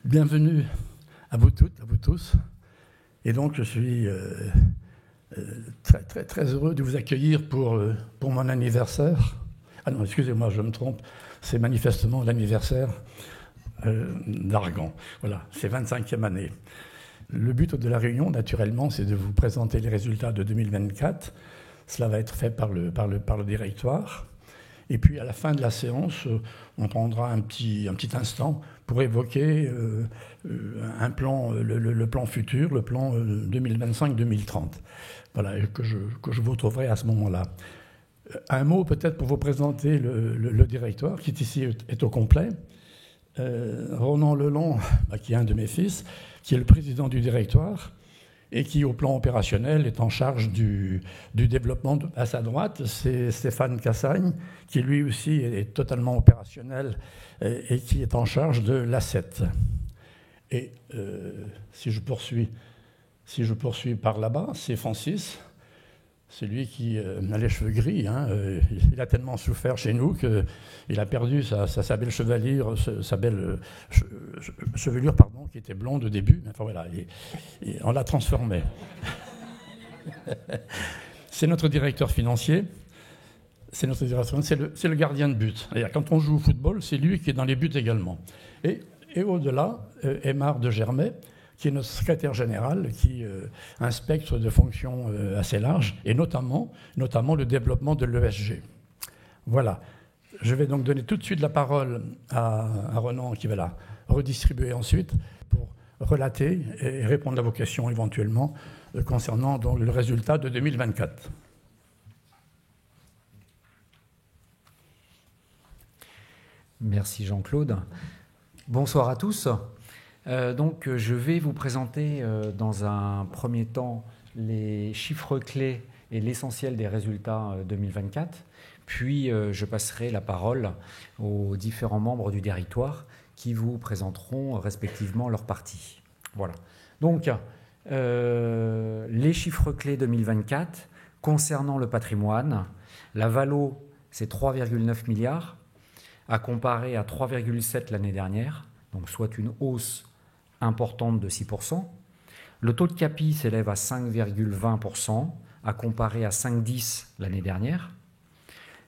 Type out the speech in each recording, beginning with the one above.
Bienvenue à vous toutes, à vous tous. Et donc, je suis très heureux de vous accueillir pour mon anniversaire. Ah non, excusez-moi, je me trompe. C'est manifestement l'anniversaire d'Argan. Voilà, c'est 25e année. Le but de la réunion, naturellement, c'est de vous présenter les résultats de 2024. Cela va être fait par le directoire. Et puis, à la fin de la séance, on prendra un petit instant pour évoquer un plan, le plan futur, le plan 2025-2030. Voilà, que je vous retrouverai à ce moment-là. Un mot peut-être pour vous présenter le directoire, qui ici est au complet. Ronan Lelong, qui est un de mes fils, qui est le président du directoire, et qui, au plan opérationnel, est en charge du développement. À sa droite, c'est Stéphane Cassagne, qui lui aussi est totalement opérationnel et qui est en charge de l'asset. Et si je poursuis par là-bas, c'est Francis, c'est lui qui a les cheveux gris. Il a tellement souffert chez nous qu'il a perdu sa belle chevelure, chevelure qui était blonde au début. Enfin, voilà, et on l'a transformé. C'est notre directeur financier. C'est le gardien de but. Quand on joue au football, c'est lui qui est dans les buts également. Et au-delà, Aymar de Germay, qui est notre secrétaire général, qui a un spectre de fonctions assez large, et notamment le développement de l'ESG. Voilà. Je vais donc donner tout de suite la parole à Ronan, qui va la redistribuer ensuite, pour relater et répondre à vos questions éventuellement concernant donc le résultat de 2024. Merci Jean-Claude. Bonsoir à tous. Donc, je vais vous présenter dans un premier temps les chiffres clés et l'essentiel des résultats 2024. Puis, je passerai la parole aux différents membres du directoire qui vous présenteront respectivement leur partie. Voilà. Donc, les chiffres clés 2024 concernant le patrimoine. La valo, c'est 3,9 milliards à comparer à 3,7 l'année dernière, donc soit une hausse importante de 6%. Le taux de capi s'élève à 5,20% à comparer à 5,10 l'année dernière.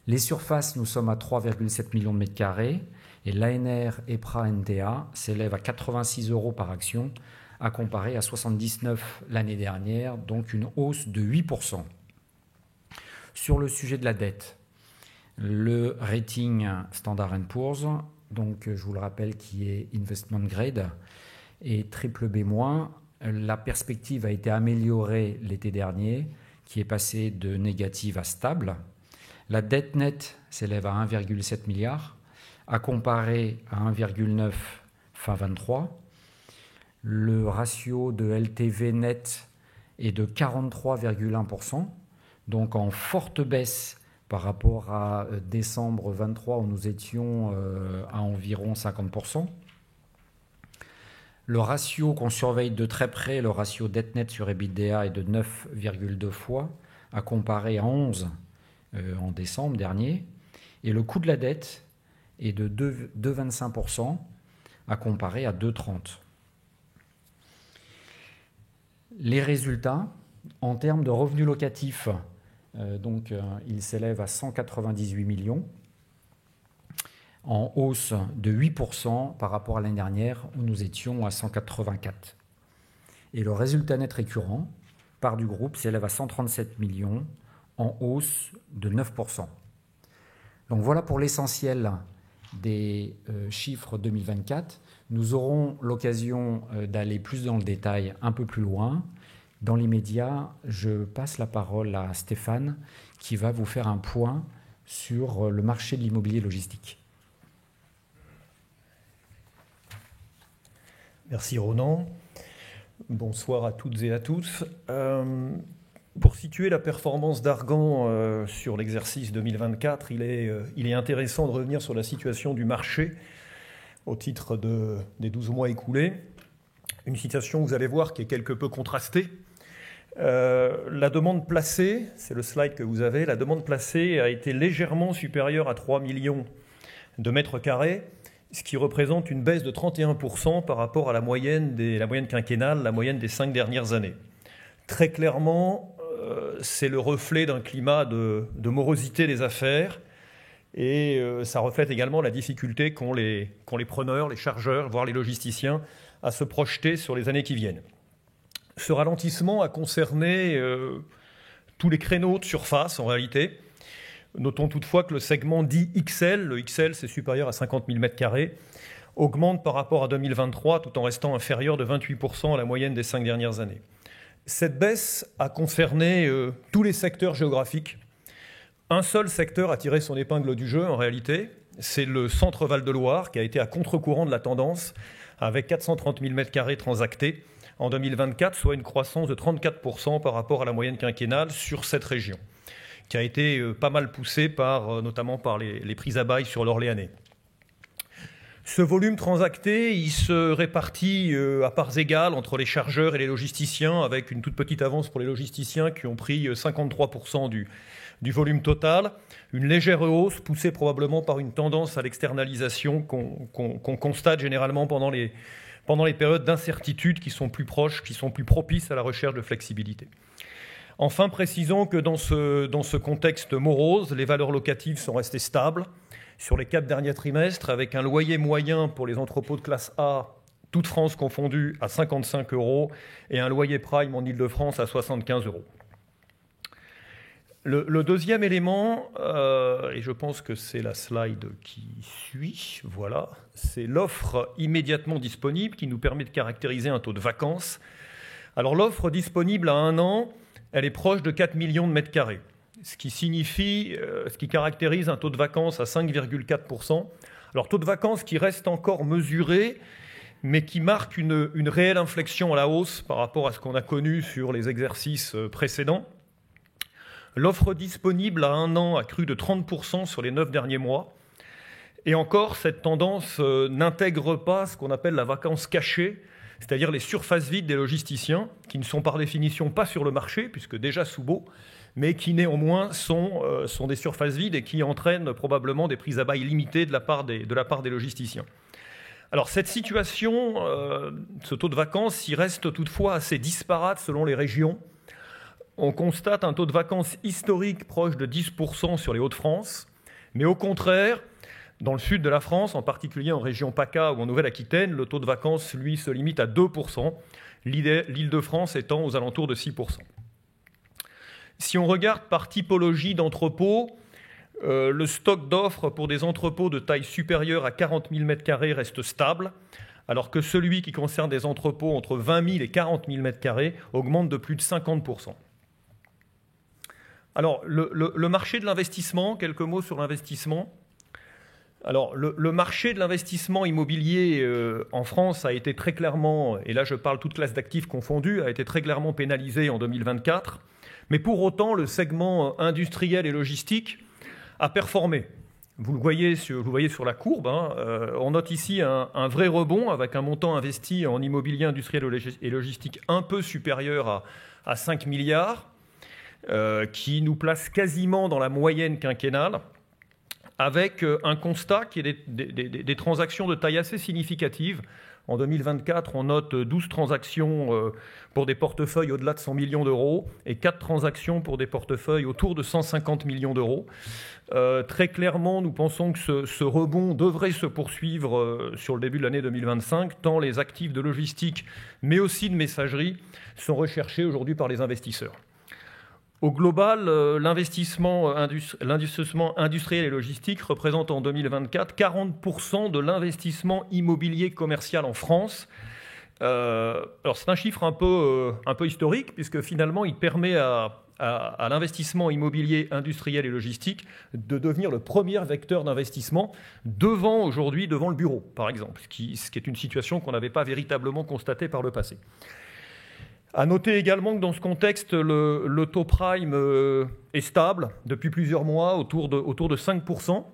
Les surfaces, nous sommes à 3,7 millions de mètres carrés et l'ANR EPRA NTA s'élève à 86 € par action à comparer à 79 l'année dernière, donc une hausse de 8%. Sur le sujet de la dette, le rating Standard & Poor's, donc je vous le rappelle, qui est investment grade, et BBB-, la perspective a été améliorée l'été dernier, qui est passée de négative à stable. La dette nette s'élève à 1,7 milliard, à comparer à 1,9 fin 23. Le ratio de LTV net est de 43,1%, donc en forte baisse par rapport à décembre 23 où nous étions à environ 50%. Le ratio qu'on surveille de très près, le ratio dette nette sur EBITDA, est de 9,2 fois, à comparer à 11 en décembre dernier. Et le coût de la dette est de 2,25%, à comparer à 2,30. Les résultats, en termes de revenus locatifs, il s'élève à 198 millions, en hausse de 8% par rapport à l'année dernière où nous étions à 184. Et le résultat net récurrent part du groupe s'élève à 137 millions, en hausse de 9%. Donc voilà pour l'essentiel des chiffres 2024. Nous aurons l'occasion d'aller plus dans le détail un peu plus loin. Dans l'immédiat, je passe la parole à Stéphane qui va vous faire un point sur le marché de l'immobilier logistique. Merci Ronan. Bonsoir à toutes et à tous. Pour situer la performance d'Argan sur l'exercice 2024, il est intéressant de revenir sur la situation du marché au titre des 12 mois écoulés. Une situation, vous allez voir, qui est quelque peu contrastée. La demande placée, c'est le slide que vous avez, la demande placée a été légèrement supérieure à 3 millions de mètres carrés ce qui représente une baisse de 31% par rapport à la moyenne quinquennale, la moyenne des 5 dernières années. Très clairement, c'est le reflet d'un climat de morosité des affaires et ça reflète également la difficulté qu'ont les preneurs, les chargeurs, voire les logisticiens à se projeter sur les années qui viennent. Ce ralentissement a concerné tous les créneaux de surface en réalité. Notons toutefois que le segment dit XL, le XL c'est supérieur à 50 000 m², augmente par rapport à 2023 tout en restant inférieur de 28% à la moyenne des 5 dernières années. Cette baisse a concerné tous les secteurs géographiques. Un seul secteur a tiré son épingle du jeu en réalité, c'est le centre Val-de-Loire qui a été à contre-courant de la tendance avec 430 000 m² transactés en 2024, soit une croissance de 34% par rapport à la moyenne quinquennale sur cette région, qui a été pas mal poussée notamment par les prises à bail sur l'Orléanais. Ce volume transacté, il se répartit à parts égales entre les chargeurs et les logisticiens, avec une toute petite avance pour les logisticiens qui ont pris 53% du volume total. Une légère hausse poussée probablement par une tendance à l'externalisation qu'on constate généralement pendant les périodes d'incertitude qui sont plus proches, qui sont plus propices à la recherche de flexibilité. Enfin, précisons que dans ce contexte morose, les valeurs locatives sont restées stables sur les 4 derniers trimestres, avec un loyer moyen pour les entrepôts de classe A, toute France confondue, à 55 € et un loyer prime en Ile-de-France à 75 €. Le deuxième élément, et je pense que c'est la slide qui suit, voilà, c'est l'offre immédiatement disponible qui nous permet de caractériser un taux de vacances. Alors l'offre disponible à 1 an, elle est proche de 4 millions de mètres carrés, ce qui caractérise un taux de vacances à 5,4%. Alors taux de vacances qui reste encore mesuré, mais qui marque une réelle inflexion à la hausse par rapport à ce qu'on a connu sur les exercices précédents. L'offre disponible à 1 an a cru de 30% sur les 9 derniers mois. Et encore, cette tendance n'intègre pas ce qu'on appelle la vacance cachée, c'est-à-dire les surfaces vides des logisticiens, qui ne sont par définition pas sur le marché, puisque déjà sous baux, mais qui néanmoins sont des surfaces vides et qui entraînent probablement des prises à bail limitées de la part des logisticiens. Alors cette situation, ce taux de vacances, il reste toutefois assez disparate selon les régions. On constate un taux de vacances historique proche de 10% sur les Hauts-de-France, mais au contraire, dans le sud de la France, en particulier en région PACA ou en Nouvelle-Aquitaine, le taux de vacances, lui, se limite à 2%, l'Île-de-France étant aux alentours de 6%. Si on regarde par typologie d'entrepôts, le stock d'offres pour des entrepôts de taille supérieure à 40 000 m² reste stable, alors que celui qui concerne des entrepôts entre 20 000 et 40 000 m² augmente de plus de 50%. Alors, le marché de l'investissement, quelques mots sur l'investissement. Alors, le marché de l'investissement immobilier en France a été très clairement, et là je parle toute classe d'actifs confondus, a été très clairement pénalisé en 2024. Mais pour autant, le segment industriel et logistique a performé. Vous le voyez sur la courbe, hein, on note ici un vrai rebond avec un montant investi en immobilier industriel et logistique un peu supérieur à 5 milliards, qui nous place quasiment dans la moyenne quinquennale, avec un constat qui est des transactions de taille assez significative. En 2024, on note 12 transactions pour des portefeuilles au-delà de 100 millions d'euros et 4 transactions pour des portefeuilles autour de 150 millions d'euros. Très clairement, nous pensons que ce rebond devrait se poursuivre sur le début de l'année 2025, tant les actifs de logistique, mais aussi de messagerie, sont recherchés aujourd'hui par les investisseurs. Au global, l'investissement industriel et logistique représente en 2024 40% de l'investissement immobilier commercial en France. Alors c'est un chiffre un peu historique, puisque finalement il permet à l'investissement immobilier industriel et logistique de devenir le premier vecteur d'investissement aujourd'hui devant le bureau, par exemple, ce qui est une situation qu'on n'avait pas véritablement constatée par le passé. À noter également que dans ce contexte, le taux prime est stable depuis plusieurs mois, autour de 5%,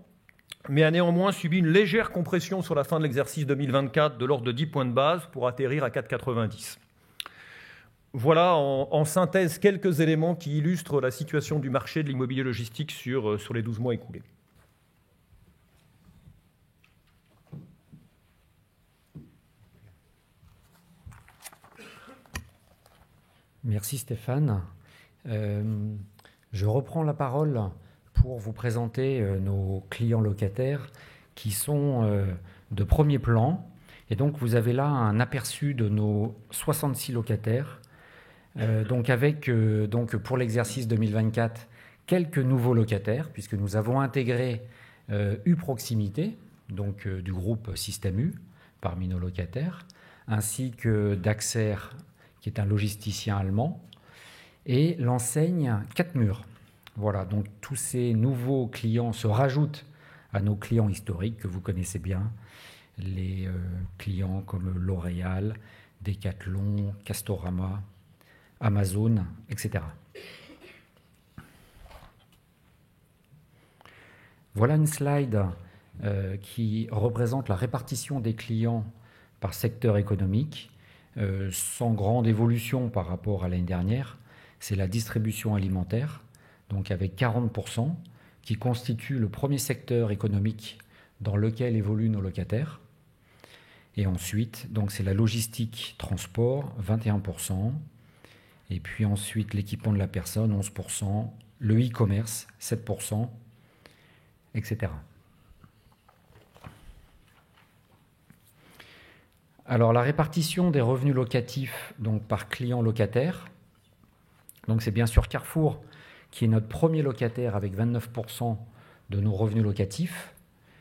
mais a néanmoins subi une légère compression sur la fin de l'exercice 2024 de l'ordre de 10 points de base pour atterrir à 4,90. Voilà en synthèse quelques éléments qui illustrent la situation du marché de l'immobilier logistique sur les 12 mois écoulés. Merci Stéphane. Je reprends la parole pour vous présenter nos clients locataires qui sont de premier plan. Et donc vous avez là un aperçu de nos 66 locataires. Donc avec pour l'exercice 2024, quelques nouveaux locataires, puisque nous avons intégré U-Proximité, donc du groupe Système U, parmi nos locataires, ainsi que Daxer, qui est un logisticien allemand, et l'enseigne 4 Murs. Voilà, donc tous ces nouveaux clients se rajoutent à nos clients historiques que vous connaissez bien, les clients comme L'Oréal, Decathlon, Castorama, Amazon, etc. Voilà une slide qui représente la répartition des clients par secteur économique, sans grande évolution par rapport à l'année dernière. C'est la distribution alimentaire, donc avec 40%, qui constitue le premier secteur économique dans lequel évoluent nos locataires. Et ensuite, donc c'est la logistique transport, 21%. Et puis ensuite, l'équipement de la personne, 11%. Le e-commerce, 7%, etc. Alors, la répartition des revenus locatifs donc, par client locataire, donc c'est bien sûr Carrefour qui est notre premier locataire avec 29% de nos revenus locatifs.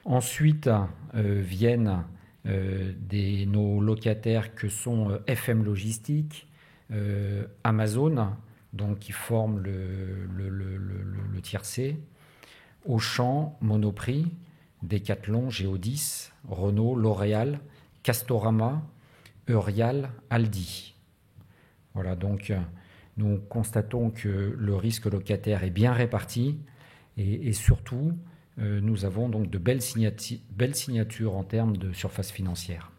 Ensuite viennent nos locataires que sont FM Logistique, Amazon, donc qui forment le tiercé, Auchan, Monoprix, Decathlon, Géodis, Renault, L'Oréal, Castorama, Eurial, Aldi. Voilà, donc nous constatons que le risque locataire est bien réparti et surtout, nous avons donc de belles signatures en termes de surface financière.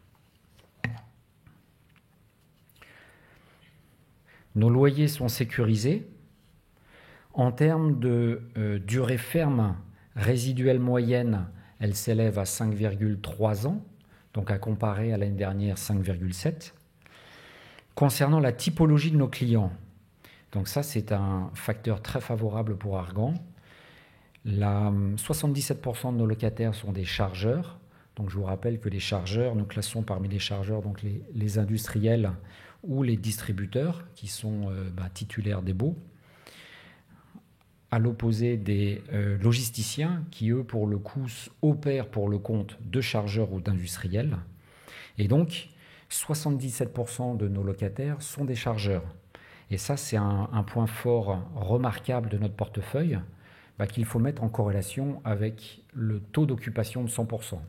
Nos loyers sont sécurisés. En termes de durée ferme résiduelle moyenne, elle s'élève à 5,3 ans, donc à comparer à l'année dernière 5,7. Concernant la typologie de nos clients, donc ça c'est un facteur très favorable pour Argan. 77% de nos locataires sont des chargeurs. Donc je vous rappelle que les chargeurs, nous classons parmi les chargeurs donc les industriels ou les distributeurs qui sont titulaires des baux, à l'opposé des logisticiens qui, eux, pour le coup, opèrent pour le compte de chargeurs ou d'industriels. Et donc, 77% de nos locataires sont des chargeurs. Et ça, c'est un point fort remarquable de notre portefeuille qu'il faut mettre en corrélation avec le taux d'occupation de 100%.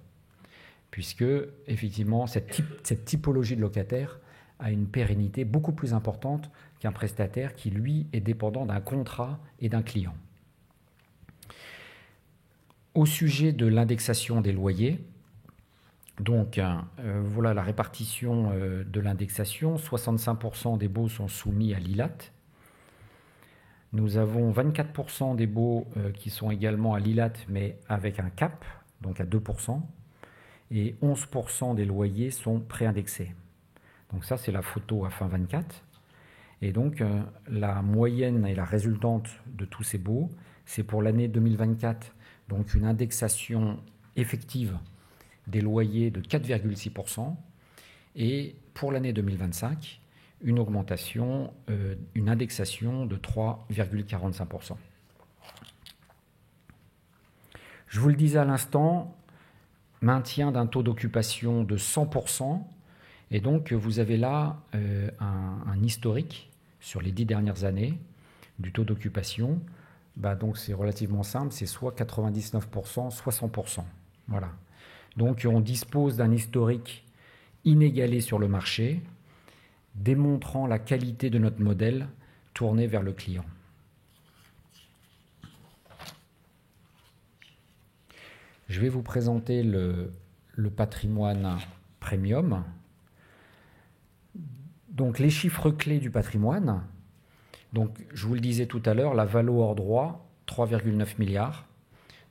Puisque, effectivement, cette typologie de locataire a une pérennité beaucoup plus importante qu'un prestataire qui, lui, est dépendant d'un contrat et d'un client. Au sujet de l'indexation des loyers, donc voilà la répartition de l'indexation. 65% des baux sont soumis à l'ILAT. Nous avons 24% des baux qui sont également à l'ILAT, mais avec un cap, donc à 2%. Et 11% des loyers sont préindexés. Donc ça, c'est la photo à fin 24. Et donc, la moyenne et la résultante de tous ces baux, c'est pour l'année 2024, donc une indexation effective des loyers de 4,6%. Et pour l'année 2025, une augmentation, une indexation de 3,45%. Je vous le disais à l'instant, maintien d'un taux d'occupation de 100%. Et donc, vous avez là un historique sur les 10 dernières années du taux d'occupation. Donc, c'est relativement simple, c'est soit 99%, soit 100%. Voilà. Donc, on dispose d'un historique inégalé sur le marché, démontrant la qualité de notre modèle tourné vers le client. Je vais vous présenter le patrimoine premium. Donc, les chiffres clés du patrimoine. Donc, je vous le disais tout à l'heure, la valo hors droit, 3,9 milliards.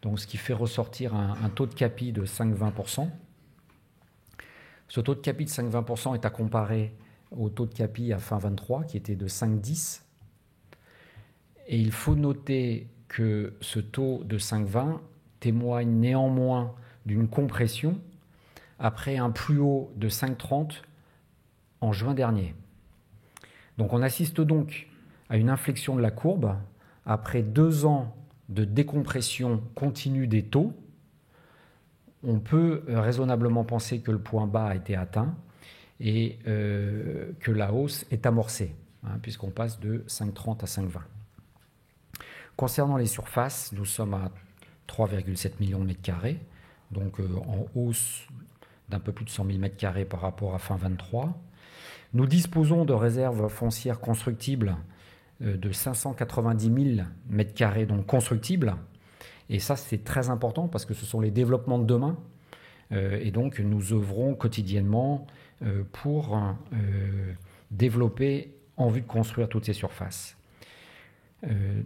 Donc, ce qui fait ressortir un taux de capi de 5,20%. Ce taux de capi de 5,20% est à comparer au taux de capi à fin 23 qui était de 5,10. Et il faut noter que ce taux de 5,20 témoigne néanmoins d'une compression après un plus haut de 5,30 en juin dernier. Donc on assiste donc à une inflexion de la courbe après 2 ans de décompression continue des taux. On peut raisonnablement penser que le point bas a été atteint et que la hausse est amorcée, puisqu'on passe de 5,30 à 5,20. Concernant les surfaces, nous sommes à 3,7 millions de mètres carrés, donc en hausse d'un peu plus de 100 000 mètres carrés par rapport à fin 23. Nous disposons de réserves foncières constructibles de 590 000 mètres carrés, donc constructibles. Et ça, c'est très important parce que ce sont les développements de demain. Et donc, nous œuvrons quotidiennement pour développer en vue de construire toutes ces surfaces.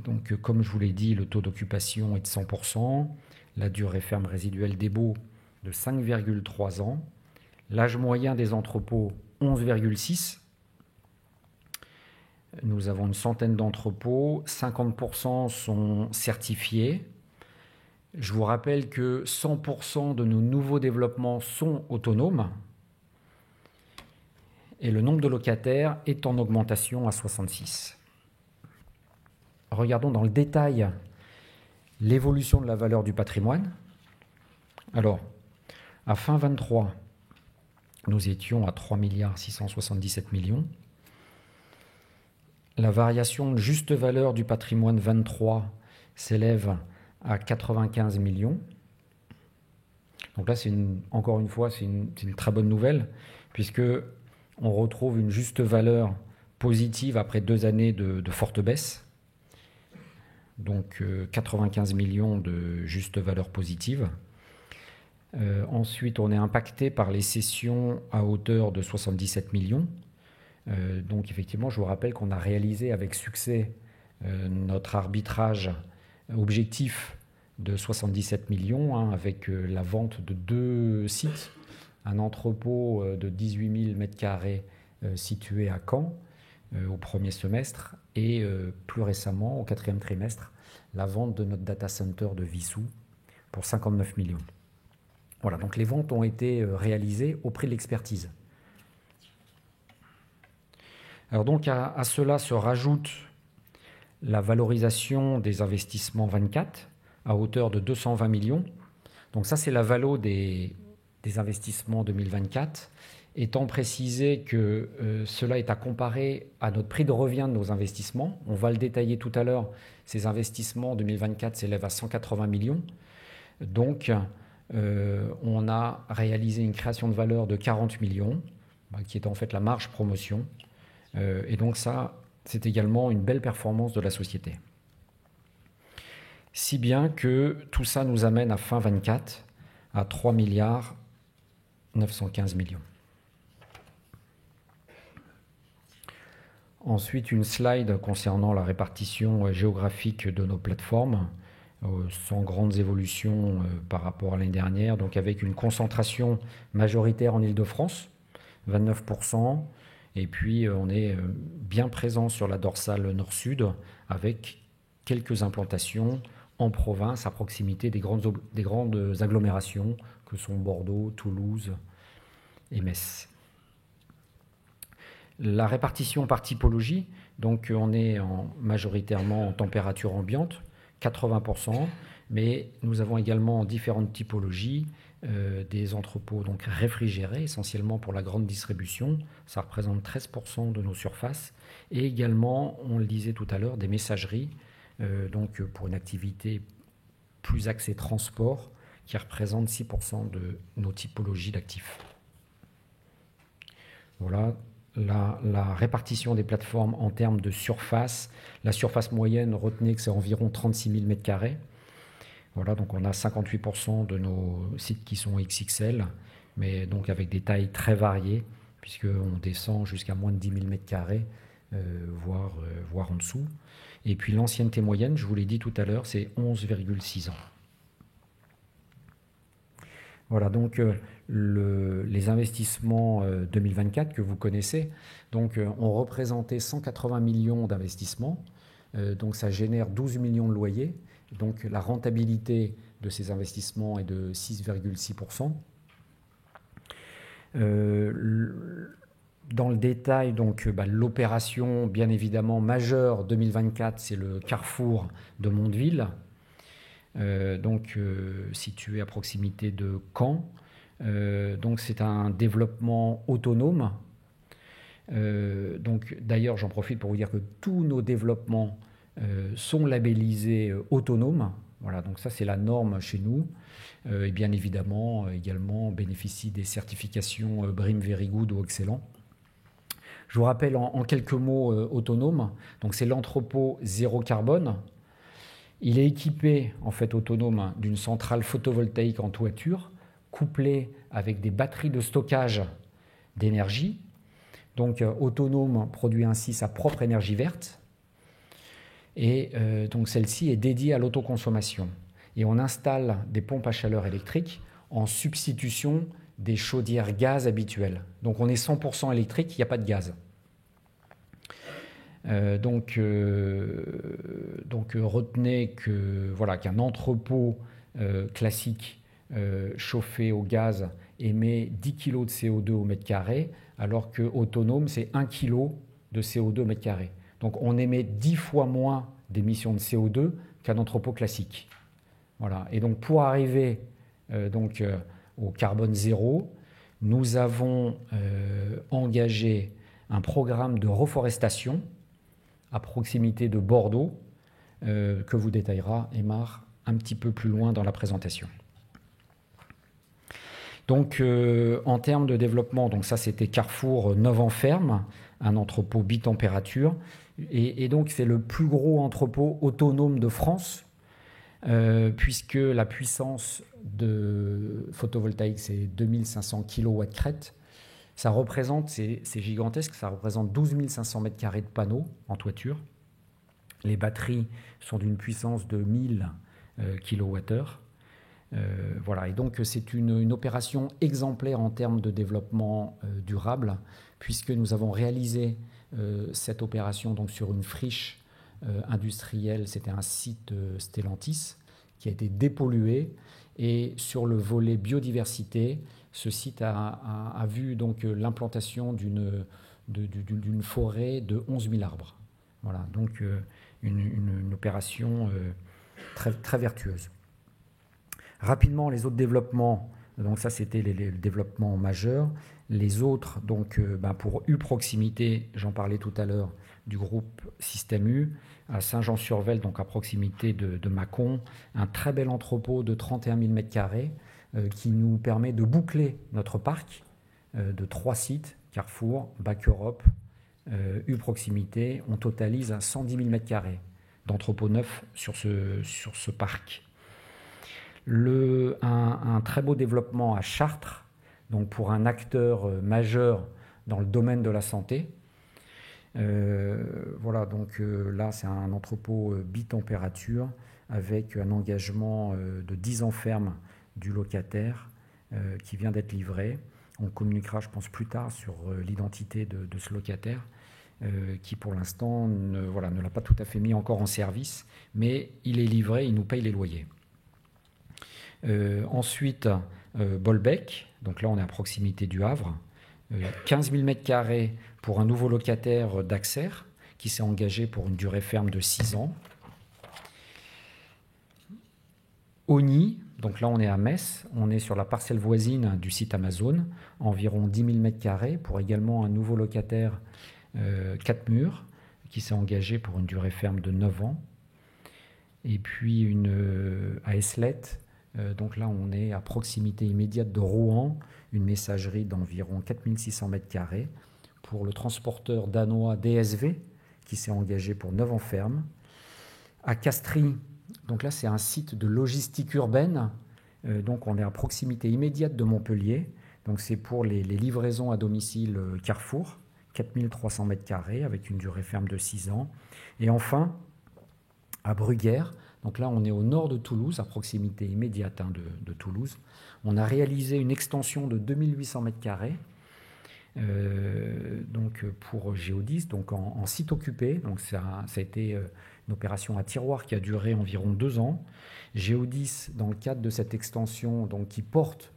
Donc, comme je vous l'ai dit, le taux d'occupation est de 100%, la durée ferme résiduelle des baux de 5,3 ans, l'âge moyen des entrepôts 11,6. Nous avons une centaine d'entrepôts, 50% sont certifiés. Je vous rappelle que 100% de nos nouveaux développements sont autonomes et le nombre de locataires est en augmentation à 66. Regardons dans le détail l'évolution de la valeur du patrimoine. Alors, à fin 23, nous étions à 3 677 millions. La variation de juste valeur du patrimoine 23 s'élève à 95 millions. Donc là, encore une fois, c'est une très bonne nouvelle, puisque on retrouve une juste valeur positive après 2 années de forte baisse. Donc 95 millions de juste valeur positive. Ensuite, on est impacté par les cessions à hauteur de 77 millions. Donc effectivement, je vous rappelle qu'on a réalisé avec succès notre arbitrage objectif de 77 millions avec la vente de 2 sites, un entrepôt de 18 000 m² situé à Caen au premier semestre et plus récemment au 4e trimestre la vente de notre data center de Vissou pour 59 millions. Voilà, donc les ventes ont été réalisées au prix de l'expertise. Alors donc à cela se rajoute la valorisation des investissements 24 à hauteur de 220 millions. Donc ça, c'est la valo des investissements 2024, étant précisé que cela est à comparer à notre prix de revient de nos investissements. On va le détailler tout à l'heure. Ces investissements 2024 s'élèvent à 180 millions. Donc, on a réalisé une création de valeur de 40 millions, qui est en fait la marge promotion. Et donc ça, c'est également une belle performance de la société. Si bien que tout ça nous amène à fin 24 à 3 915 millions. Ensuite, une slide concernant la répartition géographique de nos plateformes, sans grandes évolutions par rapport à l'année dernière, donc avec une concentration majoritaire en Île-de-France, 29%, et puis on est bien présent sur la dorsale nord-sud, avec quelques implantations en province, à proximité des grandes agglomérations que sont Bordeaux, Toulouse et Metz. La répartition par typologie, donc on est majoritairement en température ambiante, 80%, mais nous avons également différentes typologies, des entrepôts donc réfrigérés, essentiellement pour la grande distribution, ça représente 13% de nos surfaces, et également, on le disait tout à l'heure, des messageries, donc pour une activité plus axée transport, qui représente 6% de nos typologies d'actifs. Voilà la répartition des plateformes en termes de surface. La surface moyenne, retenez que c'est environ 36 000 m². Voilà, donc on a 58% de nos sites qui sont XXL, mais donc avec des tailles très variées, puisqu'on descend jusqu'à moins de 10 000 m², voire en dessous. Et puis l'ancienneté moyenne, je vous l'ai dit tout à l'heure, c'est 11,6 ans. Voilà, donc les investissements 2024 que vous connaissez, donc ont représenté 180 millions d'investissements, donc ça génère 12 millions de loyers, donc la rentabilité de ces investissements est de 6,6%. Dans le détail, donc l'opération bien évidemment majeure 2024, c'est le carrefour de Mondeville, situé à proximité de Caen. Donc c'est un développement autonome. D'ailleurs, j'en profite pour vous dire que tous nos développements sont labellisés autonomes. Voilà, donc ça c'est la norme chez nous. Et bien évidemment, également bénéficie des certifications BREEAM Very Good ou Excellent. Je vous rappelle en quelques mots autonome. Donc c'est l'entrepôt zéro carbone. Il est équipé, en fait autonome, d'une centrale photovoltaïque en toiture, couplée avec des batteries de stockage d'énergie. Donc autonome produit ainsi sa propre énergie verte. Et donc celle-ci est dédiée à l'autoconsommation. Et on installe des pompes à chaleur électrique en substitution des chaudières gaz habituelles. Donc on est 100% électrique, il n'y a pas de gaz. Retenez qu'un entrepôt classique chauffé au gaz émet 10 kg de CO2 au mètre carré, alors que autonome, c'est 1 kg de CO2 au mètre carré. Donc on émet 10 fois moins d'émissions de CO2 qu'un entrepôt classique. Voilà. Et donc pour arriver au carbone zéro, nous avons engagé un programme de reforestation à proximité de Bordeaux que vous détaillera Aymar un petit peu plus loin dans la présentation. Donc en termes de développement, donc ça c'était Carrefour Neuve-en-Ferme, un entrepôt bitempérature, et donc c'est le plus gros entrepôt autonome de France, puisque la puissance de photovoltaïque c'est 2500 kW crête. Ça représente, c'est gigantesque, ça représente 12 500 m² de panneaux en toiture. Les batteries sont d'une puissance de 1000 kWh. Et donc c'est une opération exemplaire en termes de développement durable, puisque nous avons réalisé cette opération donc, sur une friche industrielle. C'était un site Stellantis qui a été dépollué, et sur le volet biodiversité, ce site a vu donc l'implantation d'une forêt de 11 000 arbres. Voilà, donc une opération très, très vertueuse. Rapidement, les autres développements, donc ça c'était les développements majeurs. Les autres, donc pour U-Proximité, j'en parlais tout à l'heure, du groupe Système U, à Saint-Jean-sur-Vesle, donc à proximité de Mâcon, un très bel entrepôt de 31 000 m² qui nous permet de boucler notre parc de 3 sites, Carrefour, Bac Europe, U-Proximité. On totalise 110 000 m² d'entrepôts neufs sur ce parc. Un très beau développement à Chartres, donc pour un acteur majeur dans le domaine de la santé. Là c'est un entrepôt bitempérature avec un engagement de 10 ans ferme du locataire qui vient d'être livré. On communiquera, je pense, plus tard sur l'identité de ce locataire qui, pour l'instant, ne l'a pas tout à fait mis encore en service, mais il est livré, il nous paye les loyers. Ensuite, Bolbec, donc là on est à proximité du Havre, 15 000 m² pour un nouveau locataire d'Axer qui s'est engagé pour une durée ferme de 6 ans. Ogny, donc là on est à Metz, on est sur la parcelle voisine du site Amazon, environ 10 000 m² pour également un nouveau locataire 4 murs qui s'est engagé pour une durée ferme de 9 ans. Et puis à Eslet, donc là on est à proximité immédiate de Rouen, une messagerie d'environ 4 600 m² pour le transporteur danois DSV qui s'est engagé pour 9 ans ferme. À Castries, donc là c'est un site de logistique urbaine, donc on est à proximité immédiate de Montpellier, donc c'est pour les livraisons à domicile Carrefour, 4 300 m² avec une durée ferme de 6 ans. Et enfin, à Bruguière, Donc là, on est au nord de Toulouse, à proximité immédiate de Toulouse. On a réalisé une extension de 2800 m², donc pour Géodis, donc en site occupé. Donc ça a été une opération à tiroir qui a duré environ 2 ans. Géodis, dans le cadre de cette extension, donc qui porte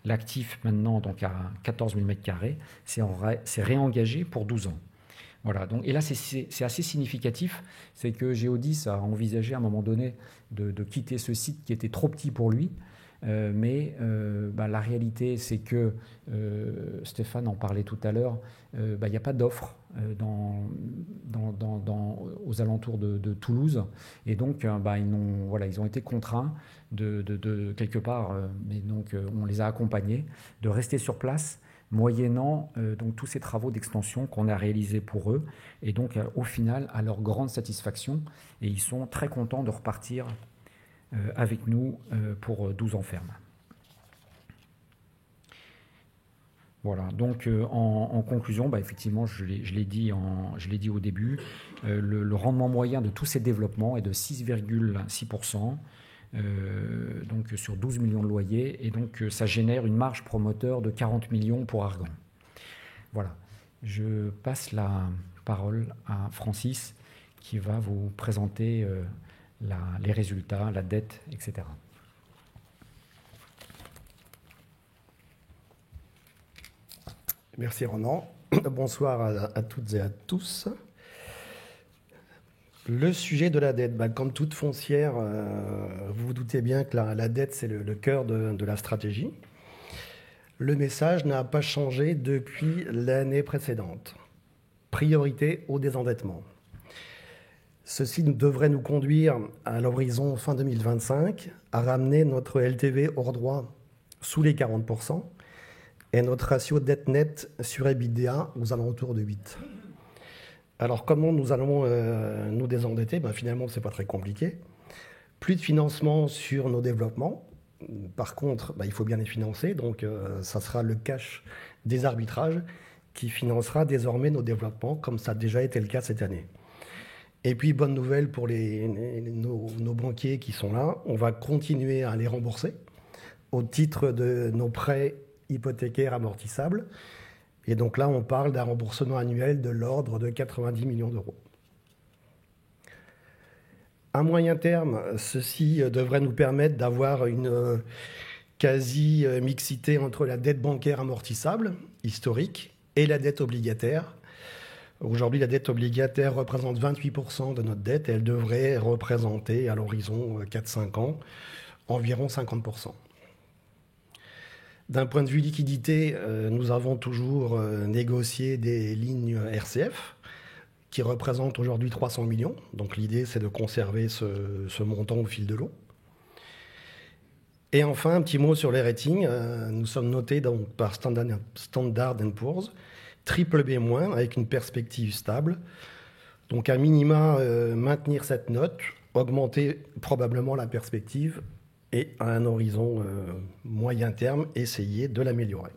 l'actif maintenant donc à 14 000 m², s'est réengagé pour 12 ans. Voilà, donc, et là, c'est assez significatif, c'est que Géodis a envisagé à un moment donné de quitter ce site qui était trop petit pour lui, mais la réalité, c'est que, Stéphane en parlait tout à l'heure, il n'y a pas d'offre aux alentours de Toulouse, et donc ils ont été contraints de quelque part, mais donc on les a accompagnés, de rester sur place, moyennant donc tous ces travaux d'extension qu'on a réalisés pour eux, et donc au final à leur grande satisfaction, et ils sont très contents de repartir avec nous pour 12 ans ferme. Voilà, donc en conclusion, effectivement, je l'ai dit au début, le rendement moyen de tous ces développements est de 6,6%. Donc sur 12 millions de loyers, et donc ça génère une marge promoteur de 40 millions pour Argan. Voilà, je passe la parole à Francis qui va vous présenter les résultats, la dette, etc. Merci Ronan. Bonsoir à toutes et à tous. Le sujet de la dette, comme toute foncière, vous vous doutez bien que la dette, c'est le cœur de la stratégie. Le message n'a pas changé depuis l'année précédente. Priorité au désendettement. Ceci devrait nous conduire à l'horizon fin 2025 à ramener notre LTV hors droit sous les 40% et notre ratio dette nette sur EBITDA aux alentours de 8. Alors, comment nous allons nous désendetter ? Finalement, ce n'est pas très compliqué. Plus de financement sur nos développements. Par contre, il faut bien les financer. Donc, ça sera le cash des arbitrages qui financera désormais nos développements, comme ça a déjà été le cas cette année. Et puis, bonne nouvelle pour nos banquiers qui sont là. On va continuer à les rembourser au titre de nos prêts hypothécaires amortissables. Et donc là, on parle d'un remboursement annuel de l'ordre de 90 millions d'euros. À moyen terme, ceci devrait nous permettre d'avoir une quasi-mixité entre la dette bancaire amortissable, historique, et la dette obligataire. Aujourd'hui, la dette obligataire représente 28% de notre dette et elle devrait représenter, à l'horizon 4-5 ans, environ 50%. D'un point de vue liquidité, nous avons toujours négocié des lignes RCF qui représentent aujourd'hui 300 millions. Donc l'idée, c'est de conserver ce montant au fil de l'eau. Et enfin, un petit mot sur les ratings. Nous sommes notés donc par Standard & Poor's, BBB-, avec une perspective stable. Donc à minima, maintenir cette note, augmenter probablement la perspective, et à un horizon moyen terme, essayer de l'améliorer.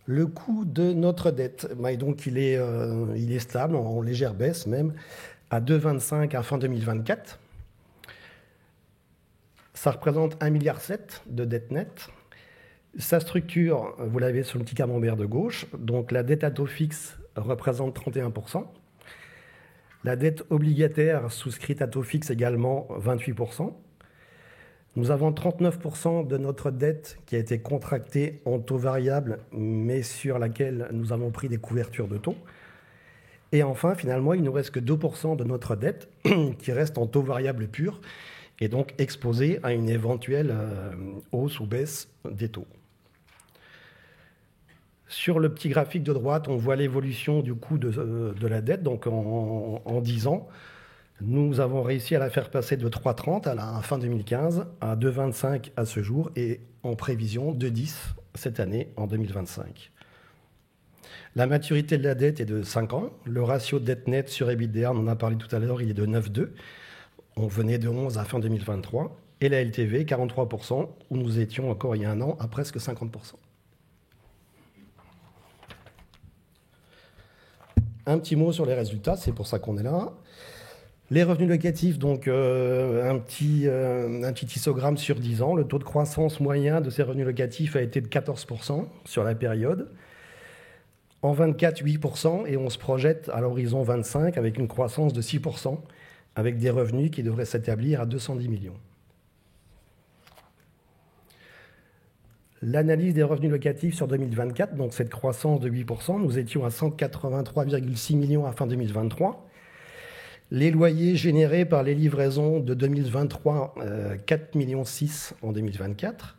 Le coût de notre dette, donc il est stable, en légère baisse même, à 2,25 à fin 2024. Ça représente 1,7 milliard de dette nette. Sa structure, vous l'avez sur le petit camembert de gauche, donc la dette à taux fixe représente 31%. La dette obligataire souscrite à taux fixe également 28%. Nous avons 39% de notre dette qui a été contractée en taux variable, mais sur laquelle nous avons pris des couvertures de taux. Et enfin, finalement, il ne nous reste que 2% de notre dette qui reste en taux variable pur et donc exposée à une éventuelle hausse ou baisse des taux. Sur le petit graphique de droite, on voit l'évolution du coût de la dette. Donc en 10 ans, nous avons réussi à la faire passer de 3,30 à la fin 2015 à 2,25 à ce jour et en prévision de 10 cette année en 2025. La maturité de la dette est de 5 ans. Le ratio dette nette sur EBITDA, on en a parlé tout à l'heure, il est de 9,2. On venait de 11 à fin 2023. Et la LTV, 43%, où nous étions encore il y a un an à presque 50%. Un petit mot sur les résultats, c'est pour ça qu'on est là. Les revenus locatifs, donc un petit histogramme sur 10 ans. Le taux de croissance moyen de ces revenus locatifs a été de 14% sur la période. En 24, 8%, et on se projette à l'horizon 25 avec une croissance de 6%, avec des revenus qui devraient s'établir à 210 millions. L'analyse des revenus locatifs sur 2024, donc cette croissance de 8%, nous étions à 183,6 millions à fin 2023. Les loyers générés par les livraisons de 2023, 4,6 millions en 2024.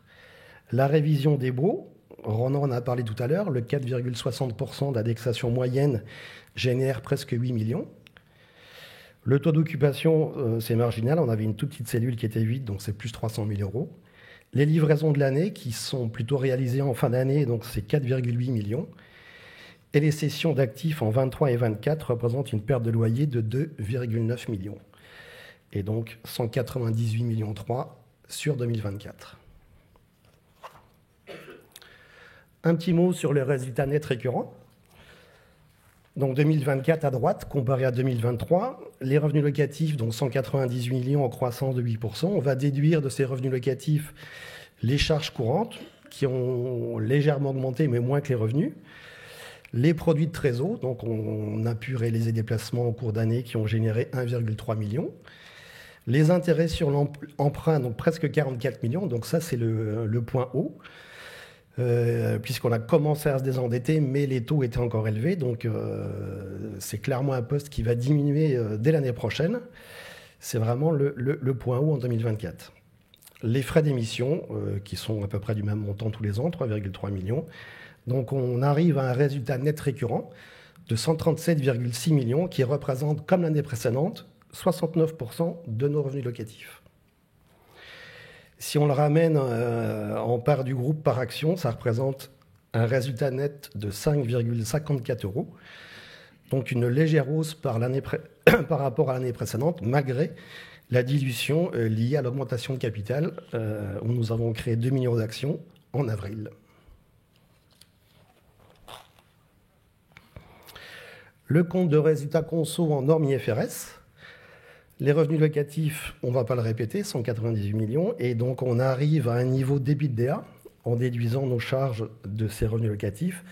La révision des baux, Ronan en a parlé tout à l'heure, le 4,60% d'indexation moyenne génère presque 8 millions. Le taux d'occupation, c'est marginal, on avait une toute petite cellule qui était vide, donc c'est plus 300 000 euros. Les livraisons de l'année, qui sont plutôt réalisées en fin d'année, donc c'est 4,8 millions. Et les cessions d'actifs en 23 et 24 représentent une perte de loyer de 2,9 millions. Et donc 198,3 millions sur 2024. Un petit mot sur les résultats nets récurrents. Donc 2024 à droite, comparé à 2023, les revenus locatifs, donc 198 millions en croissance de 8%. On va déduire de ces revenus locatifs les charges courantes, qui ont légèrement augmenté, mais moins que les revenus. Les produits de trésor, donc on a pu réaliser des placements au cours d'année qui ont généré 1,3 million. Les intérêts sur l'emprunt, donc presque 44 millions, donc ça c'est le point haut, puisqu'on a commencé à se désendetter, mais les taux étaient encore élevés, donc c'est clairement un poste qui va diminuer dès l'année prochaine. C'est vraiment le point haut en 2024. Les frais d'émission, qui sont à peu près du même montant tous les ans, 3,3 millions. Donc on arrive à un résultat net récurrent de 137,6 millions qui représente, comme l'année précédente, 69% de nos revenus locatifs. Si on le ramène en part du groupe par action, ça représente un résultat net de 5,54 €, donc une légère hausse par rapport à l'année précédente, malgré la dilution liée à l'augmentation de capital, où nous avons créé 2 millions d'actions en avril. Le compte de résultat conso en norme IFRS. Les revenus locatifs, on ne va pas le répéter, 198 millions. Et donc, on arrive à un niveau d'EBITDA, en déduisant nos charges de ces revenus locatifs,